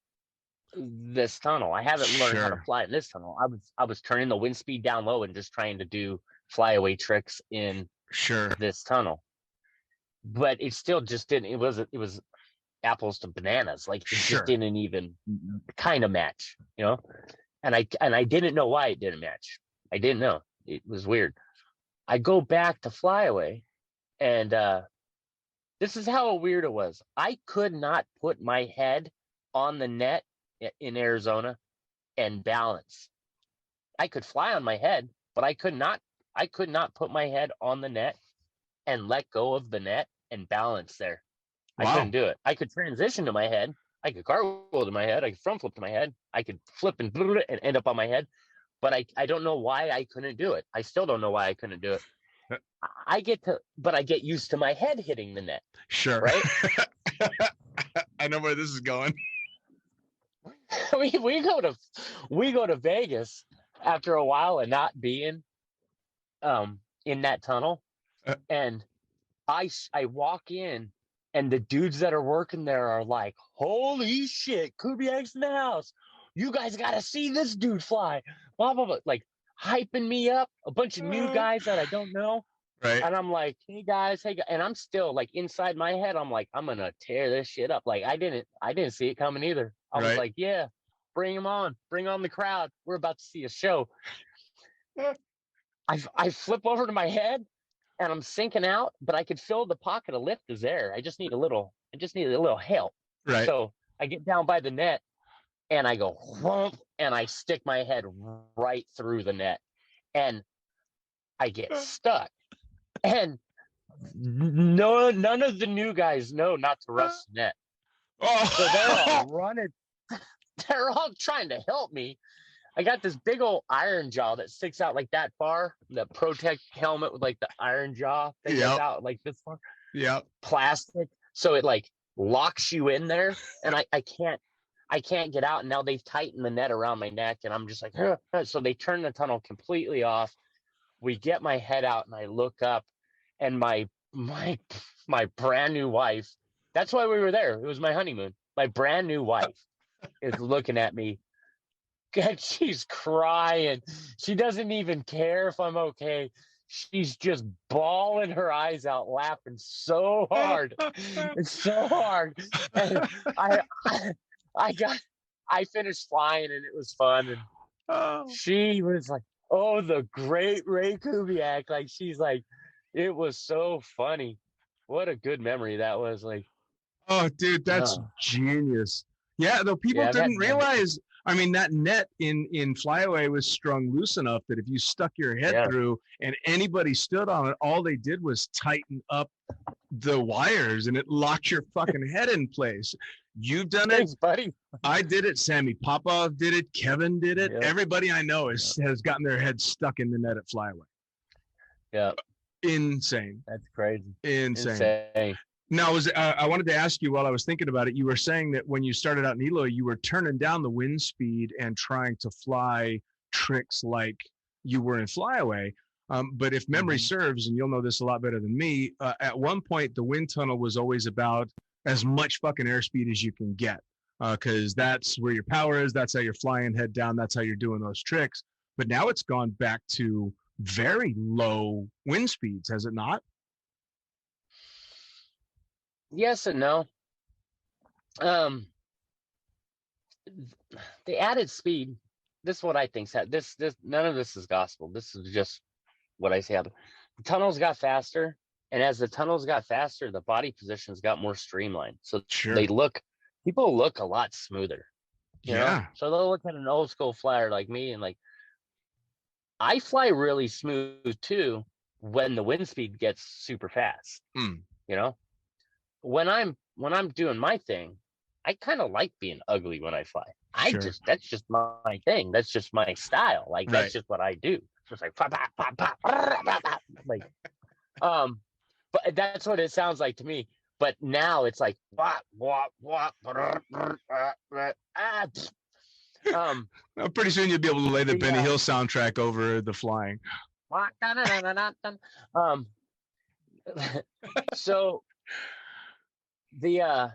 Speaker 3: this tunnel. I haven't learned how to fly in this tunnel. I was turning the wind speed down low and just trying to do flyaway tricks in this tunnel. But it still just didn't. It was apples to bananas. Like, it just didn't even kind of match, you know. And I didn't know why it didn't match. I didn't know. It was weird. I go back to flyaway, and this is how weird it was. I could not put my head on the net in Arizona and balance. I could fly on my head, but I could not put my head on the net and let go of the net and balance there. Wow. I couldn't do it. I could transition to my head. I could cartwheel to my head. I could front flip to my head. I could flip and end up on my head. But I don't know why I couldn't do it. I still don't know why I couldn't do it. I get used to my head hitting the net.
Speaker 2: Sure.
Speaker 3: Right?
Speaker 2: I know where this is going.
Speaker 3: we go to Vegas after a while and not being in that tunnel. And I walk in, and the dudes that are working there are like, holy shit, Kubiak's in the house. You guys got to see this dude fly. Blah, blah, blah. Like, hyping me up. A bunch of new guys that I don't know.
Speaker 2: Right.
Speaker 3: And I'm like, hey guys. And I'm still like, inside my head, I'm like, I'm going to tear this shit up. Like, I didn't see it coming either. I was like, yeah, bring them on. Bring on the crowd. We're about to see a show. I flip over to my head, and I'm sinking out, but I could feel the pocket of lift is there. I just need a little help.
Speaker 2: Right.
Speaker 3: So I get down by the net, and I go whomp, and I stick my head right through the net, and I get stuck. And none of the new guys know not to rush the net.
Speaker 2: Oh.
Speaker 3: So they're all running. They're all trying to help me. I got this big old iron jaw that sticks out like that far. The Protect helmet with like the iron jaw that goes out like this far.
Speaker 2: Yeah.
Speaker 3: Plastic. So it like locks you in there, and I can't get out. And now they've tightened the net around my neck, and I'm just like, so they turn the tunnel completely off. We get my head out, and I look up, And my brand new wife, that's why we were there. It was my honeymoon. My brand new wife is looking at me. God, she's crying. She doesn't even care if I'm okay. She's just bawling her eyes out, laughing so hard. It's so hard. And I, I got, I finished flying and it was fun. And she was like, "Oh, the great Ray Kubiak." Like, she's like, it was so funny. What a good memory that was. Like,
Speaker 2: oh, dude, that's genius. Yeah, though people didn't realize. I mean, that net in Flyaway was strung loose enough that if you stuck your head through and anybody stood on it, all they did was tighten up the wires and it locked your fucking head in place. You've done it.
Speaker 3: Thanks, buddy.
Speaker 2: I did it. Sammy Popov did it. Kevin did it. Everybody I know has gotten their head stuck in the net at Flyaway.
Speaker 3: Yeah.
Speaker 2: Insane.
Speaker 3: That's crazy.
Speaker 2: Insane. Now, I wanted to ask you while I was thinking about it, you were saying that when you started out in Eloy, you were turning down the wind speed and trying to fly tricks like you were in Flyaway. But if memory serves, and you'll know this a lot better than me, at one point, the wind tunnel was always about as much fucking airspeed as you can get, because that's where your power is. That's how you're flying head down. That's how you're doing those tricks. But now it's gone back to very low wind speeds, has it not?
Speaker 3: Yes and no. The added speed, this is what I think. This none of this is gospel. This is just what I say happened. The tunnels got faster, and as the tunnels got faster, the body positions got more streamlined. So people look a lot smoother. You know? So they'll look at an old school flyer like me and like, I fly really smooth too when the wind speed gets super fast. You know? When I'm doing my thing, I kind of like being ugly when I fly. That's just my thing. That's just my style. Like that's just what I do. It's just like pop, pop, pop, pop, like but that's what it sounds like to me. But now it's like
Speaker 2: pretty soon you'll be able to lay the Benny Hill soundtrack over the flying.
Speaker 3: So the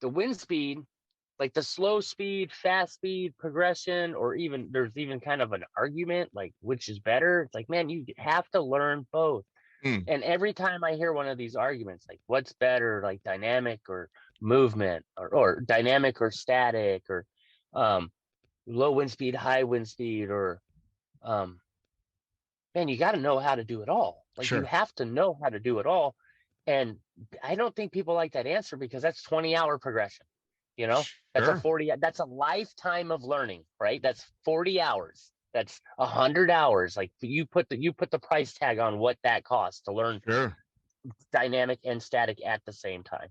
Speaker 3: wind speed, like the slow speed, fast speed, progression, or even there's even kind of an argument like which is better. It's like, man, you have to learn both. And every time I hear one of these arguments, like what's better, like dynamic or movement, or dynamic or static, or low wind speed, high wind speed, or man, you got to know how to do it all. Like you have to know how to do it all. And I don't think people like that answer because that's 20-hour progression. You know, that's a lifetime of learning, right? That's 40 hours. That's 100 hours. Like you put the price tag on what that costs to learn dynamic and static at the same time.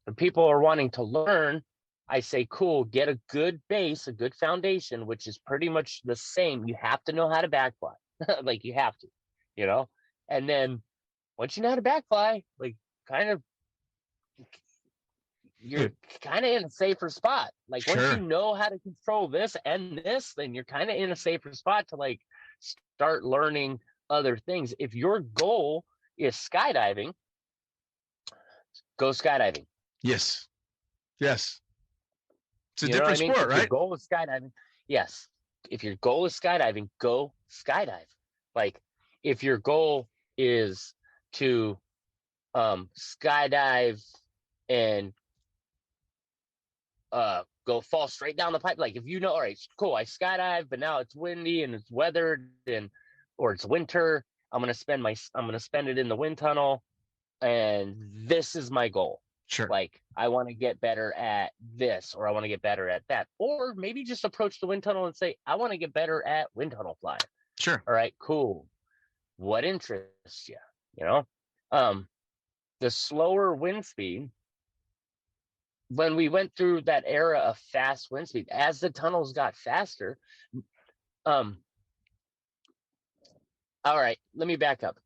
Speaker 3: But people are wanting to learn. I say, cool, get a good base, a good foundation, which is pretty much the same. You have to know how to backfly. Like you have to, you know, and then once you know how to backfly, like you're kind of in a safer spot. Like once you know how to control this and this, then you're kind of in a safer spot to like start learning other things. If your goal is skydiving, go skydiving.
Speaker 2: Yes. It's a different sport, right?
Speaker 3: If your goal is skydiving, yes. If your goal is skydiving, go skydive. Like if your goal is to skydive and go fall straight down the pipe, like if you know, all right, cool, I skydive, but now it's windy and it's weathered or it's winter, I'm gonna spend it in the wind tunnel, and this is my goal. Like I want to get better at this, or I want to get better at that, or maybe just approach the wind tunnel and say, I want to get better at wind tunnel flying. All right, cool. What interests you? You know, the slower wind speed. When we went through that era of fast wind speed, as the tunnels got faster, all right, let me back up.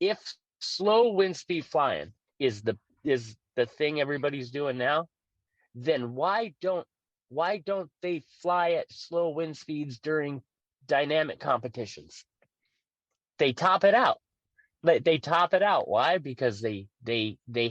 Speaker 3: If slow wind speed flying is the thing everybody's doing now, then why don't they fly at slow wind speeds during dynamic competitions? they top it out. They top it out. Why? Because they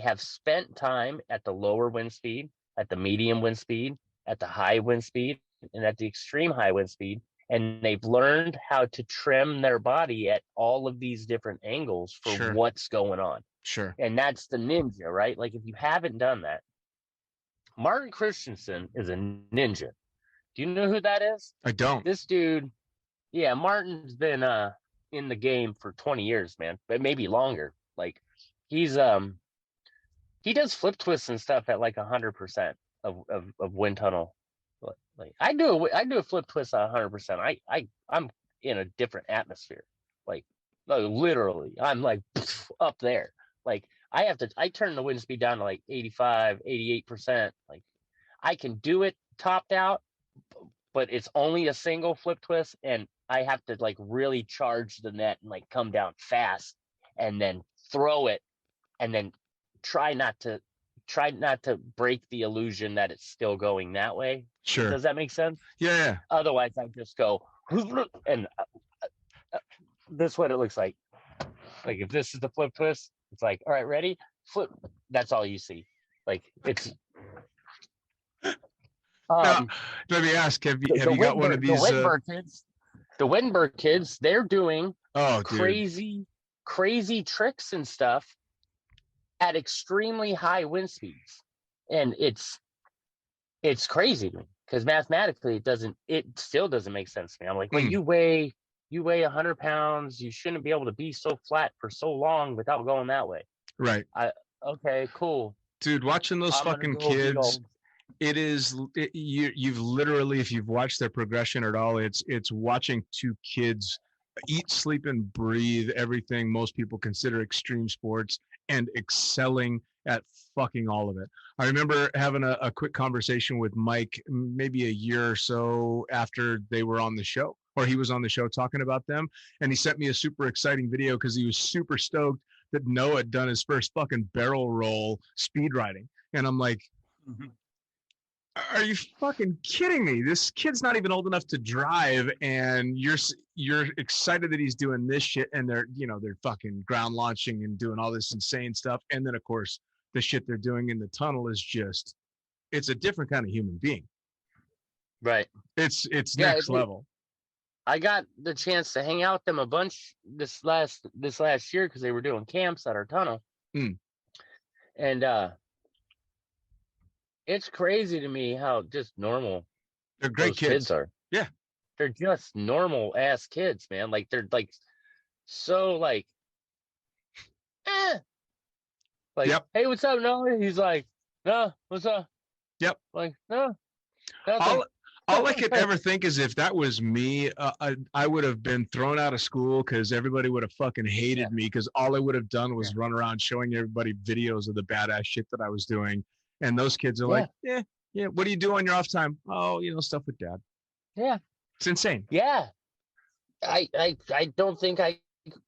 Speaker 3: have spent time at the lower wind speed, at the medium wind speed, at the high wind speed, and at the extreme high wind speed, and they've learned how to trim their body at all of these different angles for
Speaker 2: Sure.
Speaker 3: what's going on.
Speaker 2: Sure.
Speaker 3: And that's the ninja, right? Like if you haven't done that, Martin Christensen is a ninja. Do you know who that is?
Speaker 2: I don't.
Speaker 3: This dude, yeah, Martin's been in the game for 20 years, man, but maybe longer. Like he's he does flip twists and stuff at like 100% of wind tunnel. Like I do a flip twist at 100%. I'm in a different atmosphere. Like literally, I'm like up there. Like I turn the wind speed down to like 85, 88%. Like I can do it topped out, but it's only a single flip twist, and I have to like really charge the net and like come down fast and then throw it and then try not to break the illusion that it's still going that way.
Speaker 2: Sure.
Speaker 3: Does that make sense?
Speaker 2: Yeah.
Speaker 3: Otherwise I just go and this is what it looks like. Like if this is the flip twist, it's like, all right, ready? Flip. That's all you see. Like it's
Speaker 2: now, let me ask, have you got one of these
Speaker 3: the Windberg kids, they're doing
Speaker 2: crazy
Speaker 3: tricks and stuff at extremely high wind speeds. And it's crazy to me because mathematically it still doesn't make sense to me. I'm like, well, you weigh 100 pounds, you shouldn't be able to be so flat for so long without going that way.
Speaker 2: Right.
Speaker 3: Okay, cool.
Speaker 2: Dude, watching those fucking kids, you've literally, if you've watched their progression at all, it's watching two kids eat, sleep, and breathe everything most people consider extreme sports and excelling at fucking all of it. I remember having a quick conversation with Mike maybe a year or so after they were on the show, or he was on the show talking about them, and he sent me a super exciting video because he was super stoked that Noah had done his first fucking barrel roll speed riding. And I'm like, are you fucking kidding me? This kid's not even old enough to drive, and you're excited that he's doing this shit, and they're fucking ground launching and doing all this insane stuff. And then of course the shit they're doing in the tunnel is just, it's a different kind of human being.
Speaker 3: Right.
Speaker 2: It's next level.
Speaker 3: I got the chance to hang out with them a bunch this last year because they were doing camps at our tunnel. And it's crazy to me how just normal
Speaker 2: they're great
Speaker 3: kids are.
Speaker 2: Yeah.
Speaker 3: They're just normal ass kids, man. Like they're like so like like, yep. Hey, what's up, Noah? He's like, no, what's up?
Speaker 2: Yep.
Speaker 3: Like, no.
Speaker 2: All I could ever think is if that was me, I would have been thrown out of school because everybody would have fucking hated me because all I would have done was run around showing everybody videos of the badass shit that I was doing. And those kids are like, yeah. What do you do on your off time? Oh, stuff with dad.
Speaker 3: Yeah.
Speaker 2: It's insane.
Speaker 3: Yeah. I don't think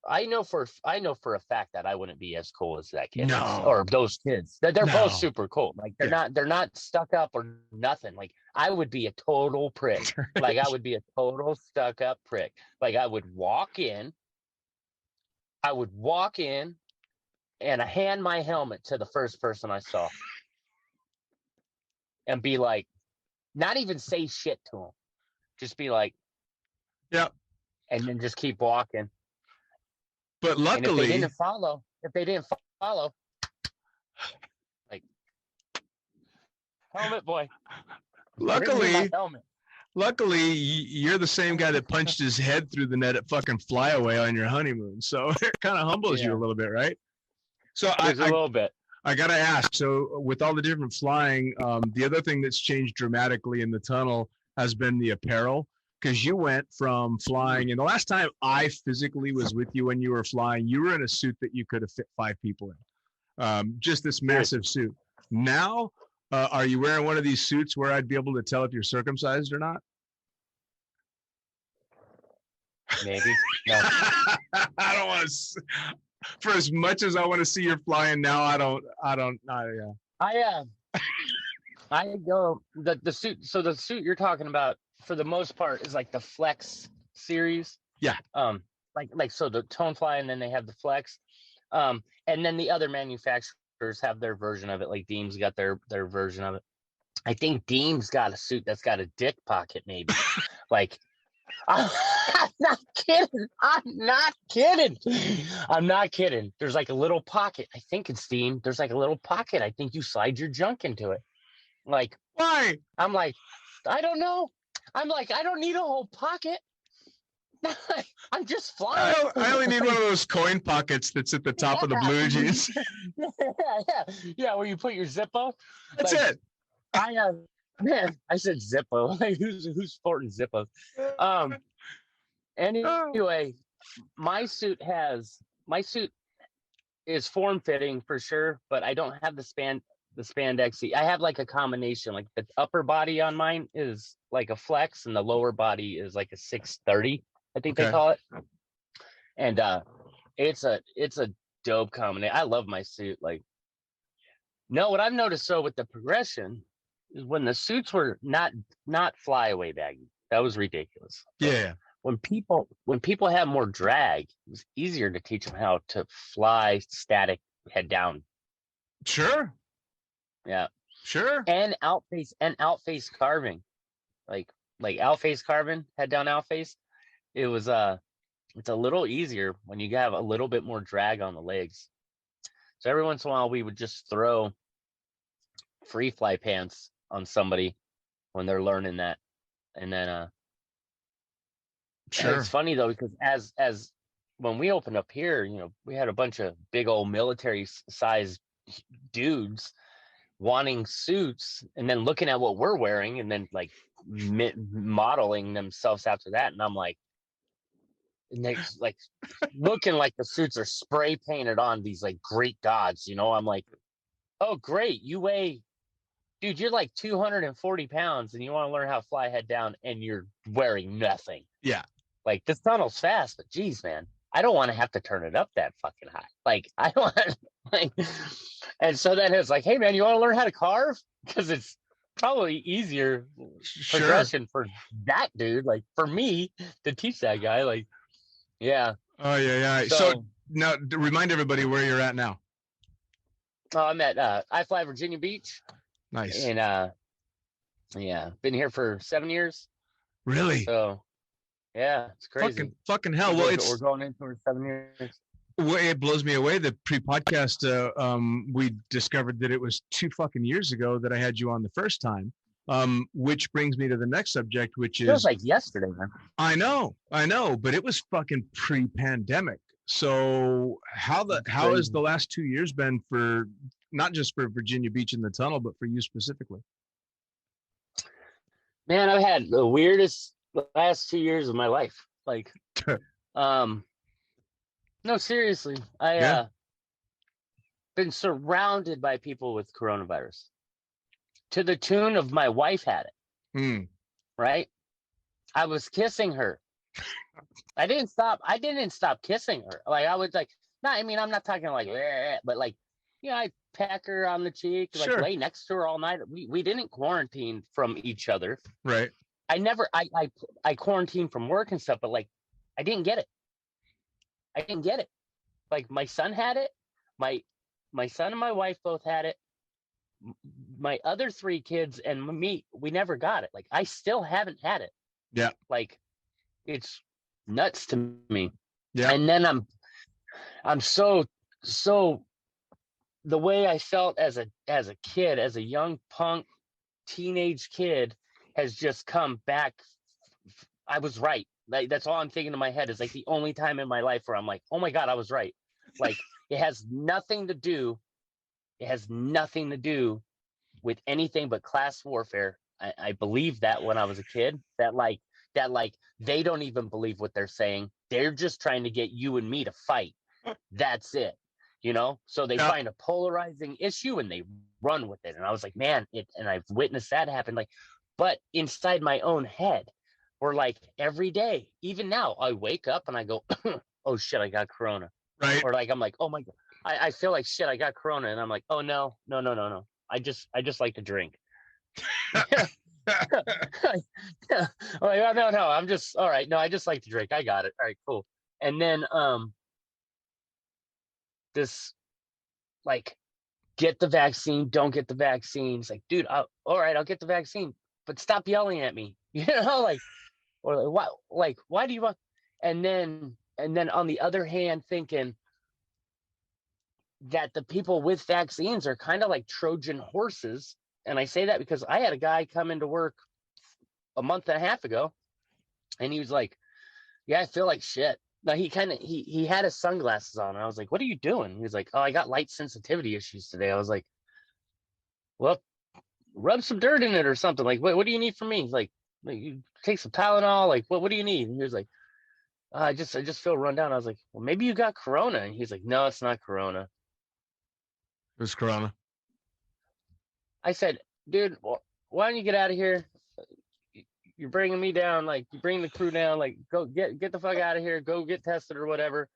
Speaker 3: I know for a fact that I wouldn't be as cool as that kid or those kids. They're both super cool. Like they're not stuck up or nothing. Like I would be a total prick. Like I would be a total stuck up prick. Like I would walk in and I hand my helmet to the first person I saw and be like, not even say shit to him. Just be like, yep. And then just keep walking.
Speaker 2: But luckily,
Speaker 3: if they didn't follow, like helmet boy.
Speaker 2: Luckily, you're the same guy that punched his head through the net at fucking Flyaway on your honeymoon. So it kind of humbles you a little bit, right? So
Speaker 3: a little bit.
Speaker 2: I gotta ask. So with all the different flying, the other thing that's changed dramatically in the tunnel has been the apparel. Because you went from flying, and the last time I physically was with you when you were flying, you were in a suit that you could have fit 5 people in. Just this massive suit. Now, are you wearing one of these suits where I'd be able to tell if you're circumcised or not?
Speaker 3: Maybe. No.
Speaker 2: I don't want to. For as much as I want to see you're flying now, I go the suit. So the suit you're talking about, for the most part, is like the Flex series. Yeah.
Speaker 3: so the tone fly, and then they have the flex, and then the other manufacturers have their version of it. Like Deems got their version of it. I think Deems got a suit that's got a dick pocket, maybe. Like, I'm not kidding. I'm not kidding. There's like a little pocket. I think it's Deem. There's like a little pocket. I think you slide your junk into it. Like,
Speaker 2: why?
Speaker 3: I'm like, I don't know. I'm like, I don't need a whole pocket. I'm just flying.
Speaker 2: I only need one of those coin pockets that's at the top of the blue jeans.
Speaker 3: Yeah, where you put your Zippo.
Speaker 2: That's
Speaker 3: like,
Speaker 2: it.
Speaker 3: I said Zippo. Like, who's sporting Zippos? Anyway, my suit is form fitting for sure, but I don't have the spandex. I have like a combination. Like the upper body on mine is like a flex, and the lower body is like a 630. I think they call it. And it's a dope combination. I love my suit. Like, no, what I've noticed with the progression is when the suits were not flyaway baggy. That was ridiculous.
Speaker 2: Yeah.
Speaker 3: When people have more drag, it was easier to teach them how to fly static head down.
Speaker 2: Sure.
Speaker 3: Yeah.
Speaker 2: Sure.
Speaker 3: And outface carving. Like outface carving, head down outface. It was it's a little easier when you have a little bit more drag on the legs. So every once in a while we would just throw free fly pants on somebody when they're learning that. And then
Speaker 2: sure.
Speaker 3: It's funny though, because as when we opened up here, we had a bunch of big old military size dudes wanting suits, and then looking at what we're wearing, and then like modeling themselves after that. And I'm like, and they like looking like the suits are spray painted on these like Greek gods, I'm like, oh great, you weigh, dude, you're like 240 pounds and you want to learn how to fly head down and you're wearing nothing.
Speaker 2: Yeah.
Speaker 3: Like, this tunnel's fast, but geez, man, I don't want to have to turn it up that fucking high. Like, I don't want like, and so then it's like, hey man, you want to learn how to carve? Because it's probably easier progression for that dude. Like, for me to teach that guy, like, yeah.
Speaker 2: Oh yeah. So now remind everybody where you're at now.
Speaker 3: I'm at I Fly Virginia Beach.
Speaker 2: Nice.
Speaker 3: And yeah, been here for 7 years.
Speaker 2: Really?
Speaker 3: So yeah, it's crazy.
Speaker 2: Fucking hell.
Speaker 3: We're going into our 7 years.
Speaker 2: It blows me away. The pre-podcast, we discovered that it was 2 fucking years ago that I had you on the first time. Which brings me to the next subject, which is,
Speaker 3: feels like yesterday, man.
Speaker 2: I know, but it was fucking pre-pandemic. So how has the last 2 years been for, not just for Virginia Beach in the tunnel, but for you specifically?
Speaker 3: Man, I've had the weirdest last 2 years of my life. Like, no, seriously, been surrounded by people with coronavirus, to the tune of my wife had it. Right? I was kissing her. I didn't stop kissing her. Like, I was like, I mean, I'm not talking like, but like, I peck her on the cheek, like lay next to her all night. We didn't quarantine from each other.
Speaker 2: Right.
Speaker 3: I quarantined from work and stuff, but like, I didn't get it. Like, my son had it. My son and my wife both had it. My other 3 kids and me, we never got it. Like, I still haven't had it.
Speaker 2: Yeah.
Speaker 3: Like, it's nuts to me.
Speaker 2: Yeah.
Speaker 3: And then I'm so the way I felt as a kid, as a young punk teenage kid, has just come back. I was right. Like, that's all I'm thinking in my head, is like the only time in my life where I'm like, oh my God, I was right. Like, it has nothing to do with anything but class warfare. I believe that when I was a kid, that they don't even believe what they're saying. They're just trying to get you and me to fight. That's it. So they find a polarizing issue and they run with it. And I was like, man, and I've witnessed that happen. Like, but inside my own head, we're like, every day, even now, I wake up and I go, oh shit, I got corona.
Speaker 2: Right.
Speaker 3: Or like, I'm like, oh my God, I feel like shit, I got corona. And I'm like, oh no. I just like to drink. I'm like, oh, no, I'm just, all right. No, I just like to drink. I got it. All right, cool. And then this like, get the vaccine, don't get the vaccine. It's like, dude, all right, I'll get the vaccine, but stop yelling at me. Like, or why do you want? And then on the other hand, thinking that the people with vaccines are kind of like Trojan horses. And I say that because I had a guy come into work a month and a half ago, and he was like, yeah, I feel like shit. Now he had his sunglasses on, and I was like, what are you doing? He was like, oh, I got light sensitivity issues today. I was like, well, rub some dirt in it or something. Like, what do you need from me? He's like, you take some Tylenol. Like, what do you need? And he was like, I just feel run down. I was like, well, maybe you got corona. And he's like, no, it's not corona.
Speaker 2: It was corona.
Speaker 3: I said, dude, well, why don't you get out of here? You're bringing me down. Like, you bring the crew down. Like, go get the fuck out of here. Go get tested or whatever.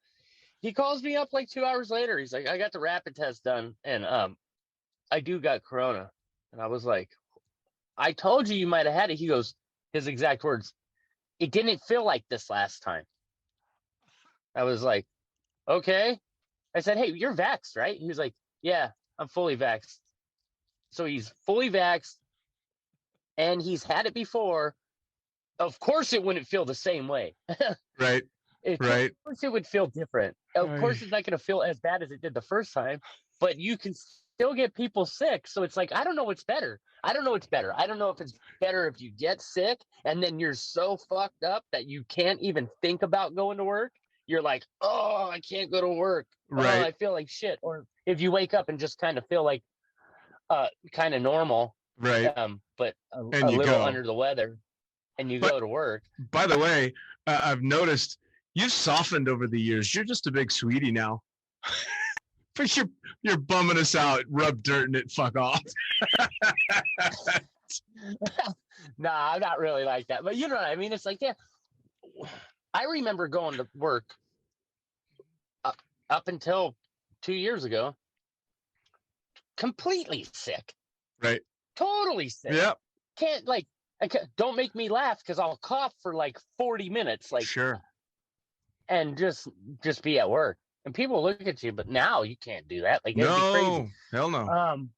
Speaker 3: He calls me up like 2 hours later. He's like, I got the rapid test done, and I do got corona. And I was like, I told you might have had it. He goes, his exact words, it didn't feel like this last time. I was like, okay. I said, hey, you're vaxxed, right? He was like, yeah, I'm fully vaxxed. So he's fully vaxxed, and he's had it before. Of course it wouldn't feel the same way.
Speaker 2: Right. Right.
Speaker 3: Of course it would feel different. Of course it's not going to feel as bad as it did the first time, but you can still get people sick. So it's like, I don't know what's better. I don't know if it's better if you get sick and then you're so fucked up that you can't even think about going to work. You're like, oh, I can't go to work.
Speaker 2: Right.
Speaker 3: Oh, I feel like shit. Or if you wake up and just kind of feel like kind of normal.
Speaker 2: Right.
Speaker 3: But a little under the weather, and you go to work. By
Speaker 2: the way, I've noticed you've softened over the years. You're just a big sweetie now. But you're bumming us out, rub dirt in it, fuck off.
Speaker 3: Nah, I'm not really like that. But you know what I mean? It's like, yeah. I remember going to work up until 2 years ago, completely sick.
Speaker 2: Right.
Speaker 3: Totally sick.
Speaker 2: Yep.
Speaker 3: Don't make me laugh because I'll cough for like 40 minutes. Like,
Speaker 2: sure.
Speaker 3: And just be at work. And people look at you, but now you can't do that. Like, that'd be crazy.
Speaker 2: Hell no.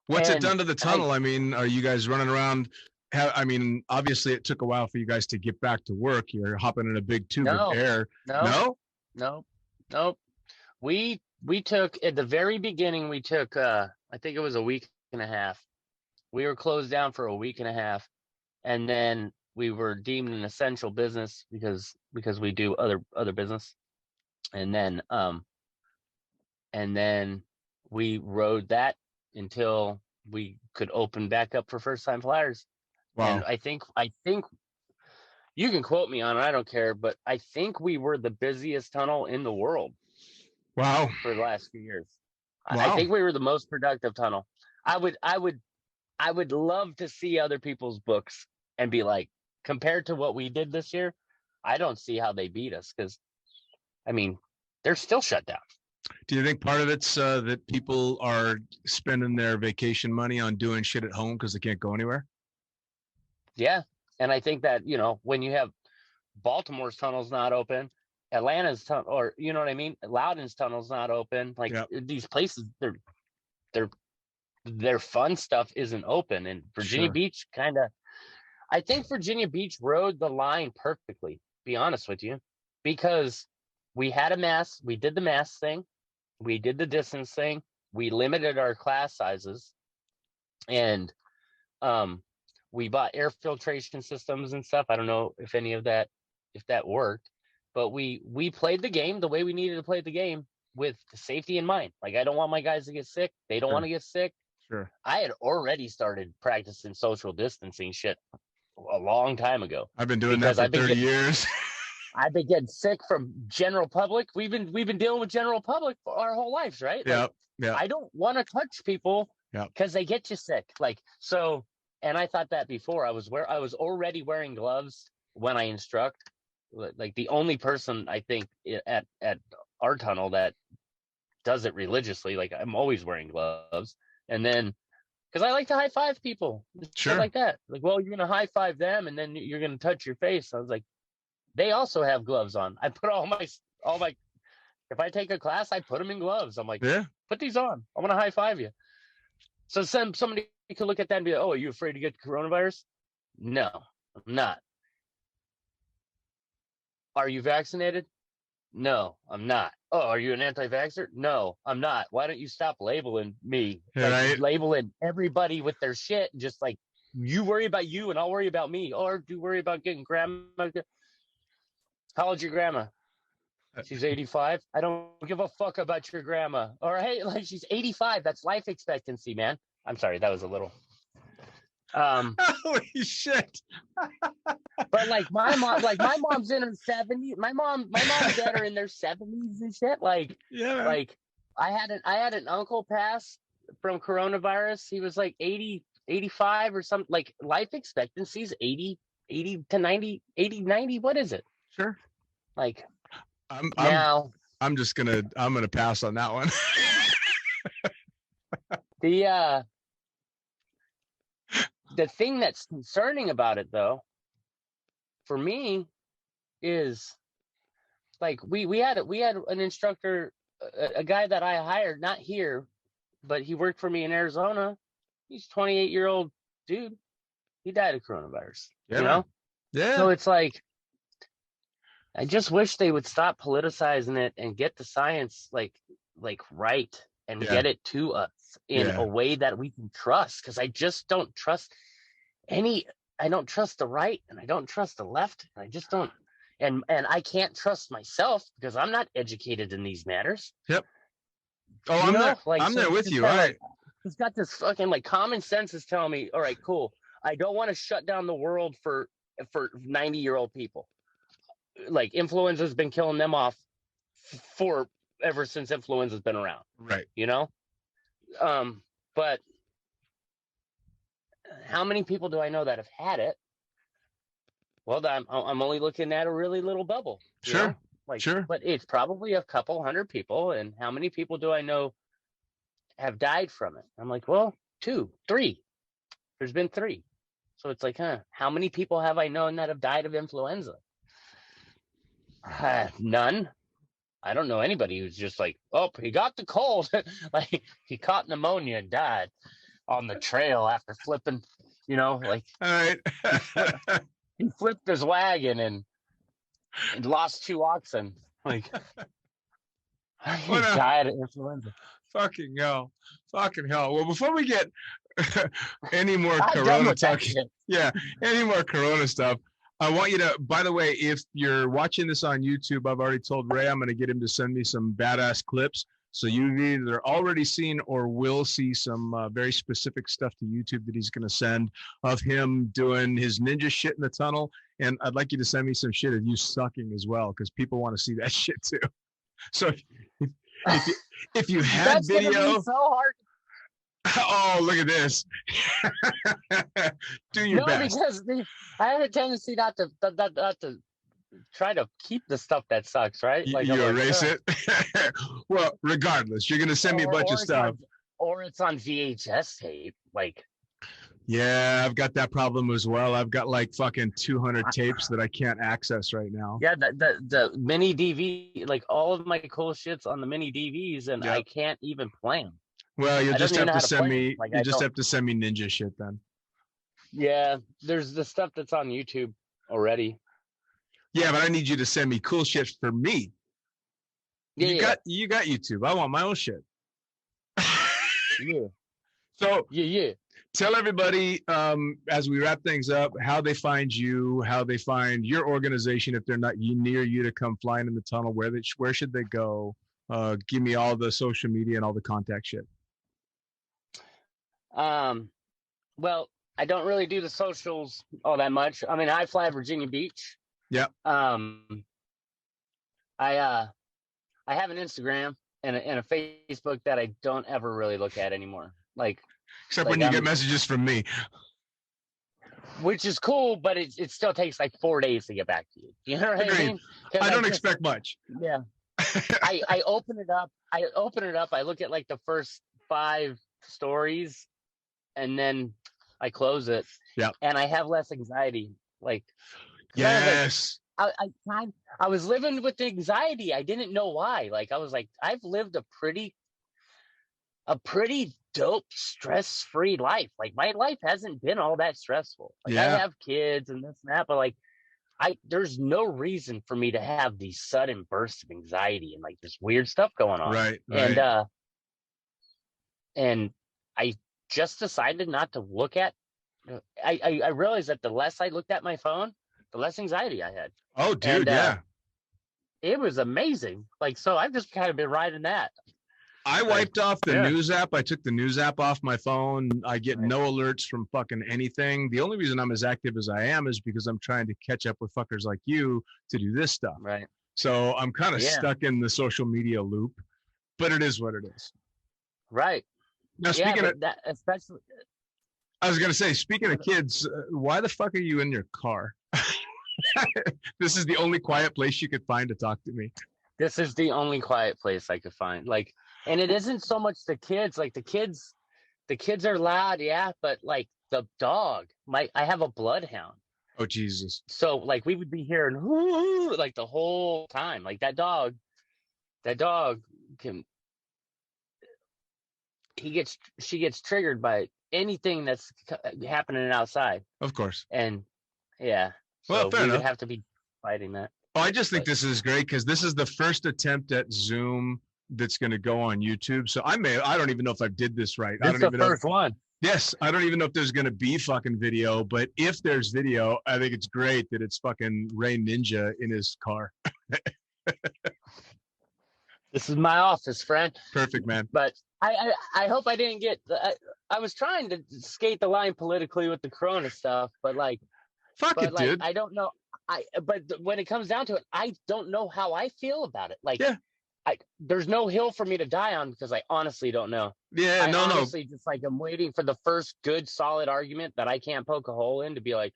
Speaker 2: What's it done to the tunnel? I mean, are you guys running around? I mean, obviously it took a while for you guys to get back to work. You're hopping in a big tube of air.
Speaker 3: No. We took, at the very beginning, we took, I think it was a week and a half. We were closed down for a week and a half. And then we were deemed an essential business because we do other business. And then we rode that until we could open back up for first time flyers. Wow. And I think you can quote me on it, I don't care, but I think we were the busiest tunnel in the world.
Speaker 2: Wow.
Speaker 3: For the last few years.
Speaker 2: Wow.
Speaker 3: I think we were the most productive tunnel. I would love to see other people's books and be like, compared to what we did this year, I don't see how they beat us, because I mean, they're still shut down.
Speaker 2: Do you think part of it's that people are spending their vacation money on doing shit at home because they can't go anywhere?
Speaker 3: Yeah. And I think that, when you have Baltimore's tunnel's not open, Atlanta's tunnel, or you know what I mean? Loudon's tunnel's not open. Like, these places, their fun stuff isn't open. And Virginia Beach I think Virginia Beach rode the line perfectly, be honest with you, because we had a mask, we did the mask thing, we did the distance thing, we limited our class sizes, and we bought air filtration systems and stuff. I don't know if that worked, but we played the game the way we needed to play the game, with safety in mind. Like, I don't want my guys to get sick. They don't want to get sick.
Speaker 2: Sure.
Speaker 3: I had already started practicing social distancing shit a long time ago.
Speaker 2: I've been doing that for 30 years.
Speaker 3: I've been getting sick from general public. We've been dealing with general public for our whole lives, right?
Speaker 2: Yeah.
Speaker 3: Like,
Speaker 2: yeah.
Speaker 3: I don't want to touch people because they get you sick. Like, so, and I thought that before. I was already wearing gloves when I instruct. Like, the only person I think at our tunnel that does it religiously. Like, I'm always wearing gloves, and then because I like to high five people,
Speaker 2: sure,
Speaker 3: like that. Like, well, you're gonna high five them, and then you're gonna touch your face. I was like, They also have gloves on. I put all my if I take a class, I put them in gloves. I'm like,
Speaker 2: Yeah.
Speaker 3: put these on. I want to high five you. So somebody could look at that and be like, oh, are you afraid to get coronavirus? No, I'm not. Are you vaccinated? No, I'm not. Oh, are you an anti-vaxxer? No, I'm not. Why don't you stop labeling me?
Speaker 2: Right.
Speaker 3: Labeling everybody with their shit. Just like, you worry about you and I'll worry about me. Or do you worry about getting grandma? How old's your grandma? She's 85. I don't give a fuck about your grandma. Or hey, like she's 85. That's life expectancy, man. I'm sorry, that was a little.
Speaker 2: Holy shit.
Speaker 3: But like my mom's in her 70s. My mom and dad are in their 70s and shit. Like,
Speaker 2: yeah.
Speaker 3: Like I had an uncle pass from coronavirus. He was like 80, 85 or something. Like life expectancy is 80 to 90, 80, 90. What is it?
Speaker 2: Sure.
Speaker 3: Like
Speaker 2: I'm
Speaker 3: now
Speaker 2: I'm gonna pass on that one.
Speaker 3: The thing that's concerning about it though, for me, is like we had an instructor, a guy that I hired, not here, but he worked for me in Arizona. He's 28-year-old dude. He died of coronavirus.
Speaker 2: Yeah.
Speaker 3: You know?
Speaker 2: Yeah.
Speaker 3: So it's like, I just wish they would stop politicizing it and get the science like right and get it to us in a way that we can trust. Because I just don't trust I don't trust the right and I don't trust the left. And I just don't. And I can't trust myself because I'm not educated in these matters.
Speaker 2: Yep. Oh, I'm there. Like, I'm there with you. All right.
Speaker 3: He's got this fucking like common sense is telling me, all right, cool. I don't want to shut down the world for 90-year-old people. Like influenza's been killing them off for ever since influenza's been around.
Speaker 2: Right.
Speaker 3: You know? But how many people do I know that have had it? Well, I'm only looking at a really little bubble.
Speaker 2: Sure.
Speaker 3: Know? Like,
Speaker 2: sure.
Speaker 3: But it's probably a couple hundred people. And how many people do I know have died from it? I'm like, well, 2, 3. There's been 3. So it's like, how many people have I known that have died of influenza? None. I don't know anybody who's just like, oh, he got the cold. Like he caught pneumonia and died on the trail after flipping, like.
Speaker 2: All right.
Speaker 3: He flipped his wagon and lost 2 oxen. Like, he died of influenza.
Speaker 2: Fucking hell. Well, before we get any more Corona talk, any more Corona stuff, I want you to, by the way, if you're watching this on YouTube, I've already told Ray I'm going to get him to send me some badass clips. So you've either already seen or will see some very specific stuff to YouTube that he's going to send of him doing his ninja shit in the tunnel. And I'd like you to send me some shit of you sucking as well, because people want to see that shit too. So if you had video,
Speaker 3: be so hard.
Speaker 2: Oh, look at this. Do your best.
Speaker 3: Because I have a tendency not to try to keep the stuff that sucks, right?
Speaker 2: Like you erase it. Well, regardless, you're gonna send me a bunch of stuff.
Speaker 3: Or it's on VHS tape, like.
Speaker 2: Yeah, I've got that problem as well. I've got like fucking 200 tapes that I can't access right now.
Speaker 3: Yeah, the mini DV, like all of my cool shit's on the mini DVs, and I can't even play them.
Speaker 2: Well, you'll just have to send me. You just have to send me ninja shit then.
Speaker 3: Yeah, there's the stuff that's on YouTube already.
Speaker 2: Yeah, but I need you to send me cool shit for me. You got YouTube. I want my own shit.
Speaker 3: Yeah.
Speaker 2: So
Speaker 3: yeah.
Speaker 2: Tell everybody as we wrap things up how they find you, how they find your organization if they're not near you to come flying in the tunnel. Where should they go? Give me all the social media and all the contact shit.
Speaker 3: Well, I don't really do the socials all that much. I mean, I fly at Virginia Beach.
Speaker 2: Yeah.
Speaker 3: I have an Instagram and a Facebook that I don't ever really look at anymore. Like,
Speaker 2: except when you get messages from me,
Speaker 3: which is cool, but it still takes like 4 days to get back to you. You know what I mean?
Speaker 2: I don't expect much.
Speaker 3: Yeah. I open it up. I look at like the first 5 stories, and then I close it.
Speaker 2: Yeah.
Speaker 3: And I have less anxiety. Like,
Speaker 2: yes,
Speaker 3: I was living with anxiety. I didn't know why. Like, I was like, I've lived a pretty dope, stress-free life. Like, my life hasn't been all that stressful. Like, I have kids and this and that, but like, there's no reason for me to have these sudden bursts of anxiety and like this weird stuff going on.
Speaker 2: Right.
Speaker 3: And I just decided not to look at. I realized that the less I looked at my phone, the less anxiety I had.
Speaker 2: Oh, dude,
Speaker 3: it was amazing. Like, so I've just kind of been riding that.
Speaker 2: I wiped off the news app. I took the news app off my phone. I get no alerts from fucking anything. The only reason I'm as active as I am is because I'm trying to catch up with fuckers like you to do this stuff.
Speaker 3: Right.
Speaker 2: So I'm kind of stuck in the social media loop, but it is what it is.
Speaker 3: Right.
Speaker 2: Now, speaking of
Speaker 3: that, especially,
Speaker 2: I was going to say, speaking of kids, why the fuck are you in your car? This is the only quiet place you could find to talk to me.
Speaker 3: This is the only quiet place I could find. Like, and it isn't so much the kids. Like, the kids are loud, yeah, but like the dog, I have a bloodhound.
Speaker 2: Oh, Jesus.
Speaker 3: So like we would be hearing whoo, like the whole time. Like that dog can, she gets triggered by anything that's happening outside.
Speaker 2: Of course.
Speaker 3: And yeah.
Speaker 2: Well,
Speaker 3: so
Speaker 2: fair
Speaker 3: we
Speaker 2: enough.
Speaker 3: would have to be fighting that.
Speaker 2: Oh, I just think this is great because this is the first attempt at Zoom that's going to go on YouTube. So I don't even know if I did this right.
Speaker 3: This is the first one.
Speaker 2: Yes. I don't even know if there's going to be fucking video, but if there's video, I think it's great that it's fucking Ray Ninja in his car.
Speaker 3: This is my office, friend.
Speaker 2: Perfect, man.
Speaker 3: But I hope I didn't get, I was trying to skate the line politically with the Corona stuff, but like,
Speaker 2: dude.
Speaker 3: I don't know. But when it comes down to it, I don't know how I feel about it. Like, there's no hill for me to die on because I honestly don't know.
Speaker 2: Yeah,
Speaker 3: I honestly just like I'm waiting for the first good solid argument that I can't poke a hole in to be like,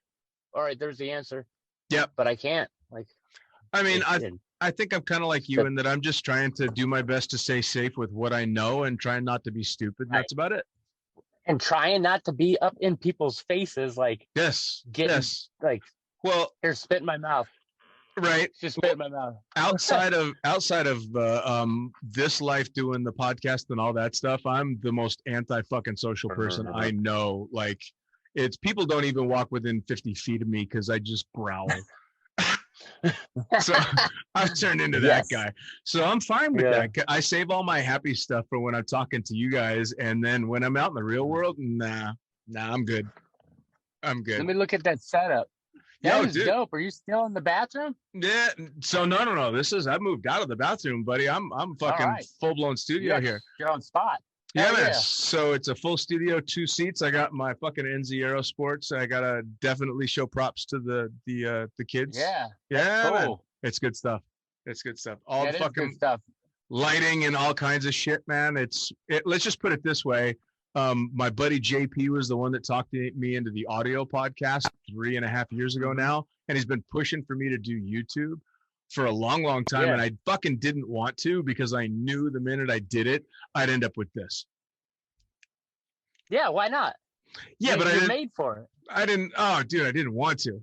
Speaker 3: all right, there's the answer.
Speaker 2: Yeah,
Speaker 3: but I can't. Like,
Speaker 2: I mean, I think I'm kind of like you in that I'm just trying to do my best to stay safe with what I know and trying not to be stupid. Right. That's about it.
Speaker 3: And trying not to be up in people's faces, like like,
Speaker 2: well,
Speaker 3: here, spit in my mouth.
Speaker 2: Right.
Speaker 3: Just spit in my mouth.
Speaker 2: outside of this life doing the podcast and all that stuff, I'm the most anti-fucking social person I know. Like, it's people don't even walk within 50 feet of me because I just growl. So I've turned into that guy. So I'm fine with that. I save all my happy stuff for when I'm talking to you guys, and then when I'm out in the real world, nah, I'm good. I'm good.
Speaker 3: Let me look at that setup. That is dope. Are you still in the bathroom?
Speaker 2: Yeah. So no. I've moved out of the bathroom, buddy. I'm fucking full blown studio here.
Speaker 3: You're on spot.
Speaker 2: Yeah, man. So it's a full studio, 2 seats. I got my fucking NZ Aero Sports. I gotta definitely show props to the kids.
Speaker 3: Yeah.
Speaker 2: Yeah,
Speaker 3: cool.
Speaker 2: man. It's good stuff. It's good stuff. All the fucking
Speaker 3: good stuff.
Speaker 2: Lighting and all kinds of shit, man. Let's just put it this way. My buddy JP was the one that talked me into the audio podcast 3.5 years ago now, and he's been pushing for me to do YouTube for a long time, and I fucking didn't want to because I knew the minute I did it, I'd end up with this.
Speaker 3: Yeah, why not?
Speaker 2: Yeah, but
Speaker 3: you're made for it.
Speaker 2: I didn't. Oh, dude, I didn't want to.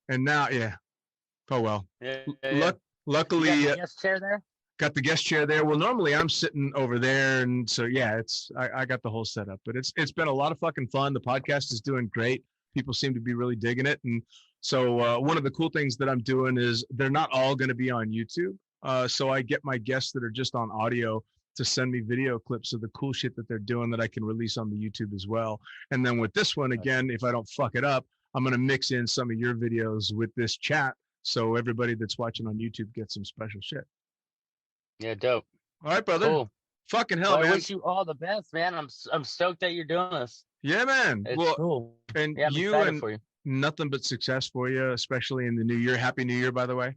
Speaker 2: And now, oh well. Luckily,
Speaker 3: you got the guest chair there.
Speaker 2: Got the guest chair there. Well, normally I'm sitting over there, and so I got the whole setup. But it's been a lot of fucking fun. The podcast is doing great. People seem to be really digging it, and so one of the cool things that I'm doing is they're not all going to be on YouTube. So I get my guests that are just on audio to send me video clips of the cool shit that they're doing that I can release on the YouTube as well. And then with this one, again, if I don't fuck it up, I'm going to mix in some of your videos with this chat, so everybody that's watching on YouTube gets some special shit.
Speaker 3: Yeah, dope.
Speaker 2: All right, brother.
Speaker 3: Cool.
Speaker 2: Fucking hell, man.
Speaker 3: I wish you all the best, man. I'm stoked that you're doing this.
Speaker 2: Yeah, man.
Speaker 3: It's cool.
Speaker 2: And
Speaker 3: I'm
Speaker 2: you
Speaker 3: excited for you.
Speaker 2: Nothing but success for you, especially in the new year. Happy New Year, by the way.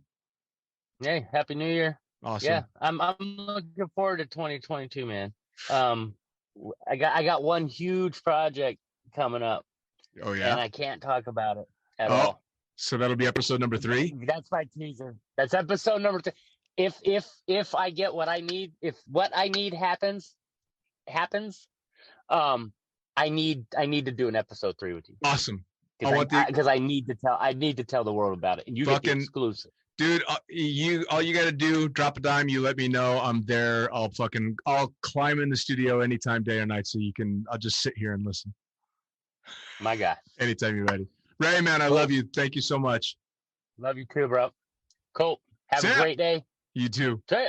Speaker 3: Hey, Happy New Year.
Speaker 2: Awesome.
Speaker 3: Yeah, I'm looking forward to 2022, man. I got one huge project coming up.
Speaker 2: Oh yeah.
Speaker 3: And I can't talk about it at all.
Speaker 2: So that'll be episode number 3.
Speaker 3: That's my teaser. That's episode number 3. If I get what I need, if what I need happens, I need to do an episode 3 with you.
Speaker 2: Awesome.
Speaker 3: because I need to tell the world about it, and you get the exclusive.
Speaker 2: Dude, all you got to do, drop a dime. You let me know. I'm there. I'll climb in the studio anytime, day or night. So I'll just sit here and listen.
Speaker 3: My guy.
Speaker 2: Anytime you're ready. Ray, man, I love you. Thank you so much.
Speaker 3: Love you too, bro. Cool. Have a great day.
Speaker 2: You too.
Speaker 3: See ya.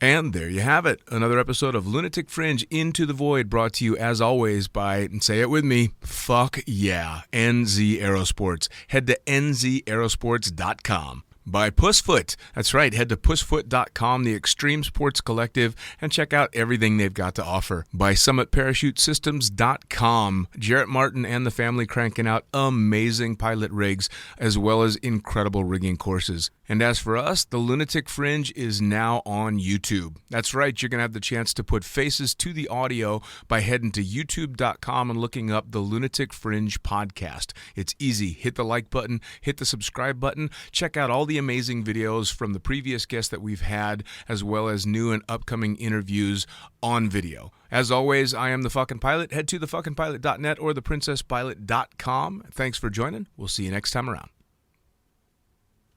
Speaker 4: And there you have it. Another episode of Lunatic Fringe Into the Void, brought to you as always by, and say it with me, fuck yeah, NZ Aerosports. Head to nzaerosports.com. By Pussfoot. That's right. Head to pussfoot.com, the extreme sports collective, and check out everything they've got to offer. By summitparachutesystems.com. Jarrett Martin and the family cranking out amazing pilot rigs, as well as incredible rigging courses. And as for us, the Lunatic Fringe is now on YouTube. That's right. You're going to have the chance to put faces to the audio by heading to youtube.com and looking up the Lunatic Fringe Podcast. It's easy. Hit the like button, hit the subscribe button, check out all the amazing videos from the previous guests that we've had, as well as new and upcoming interviews on video. As always, I am the fucking pilot. Head to thefuckingpilot.net or theprincesspilot.com. Thanks for joining. We'll see you next time around.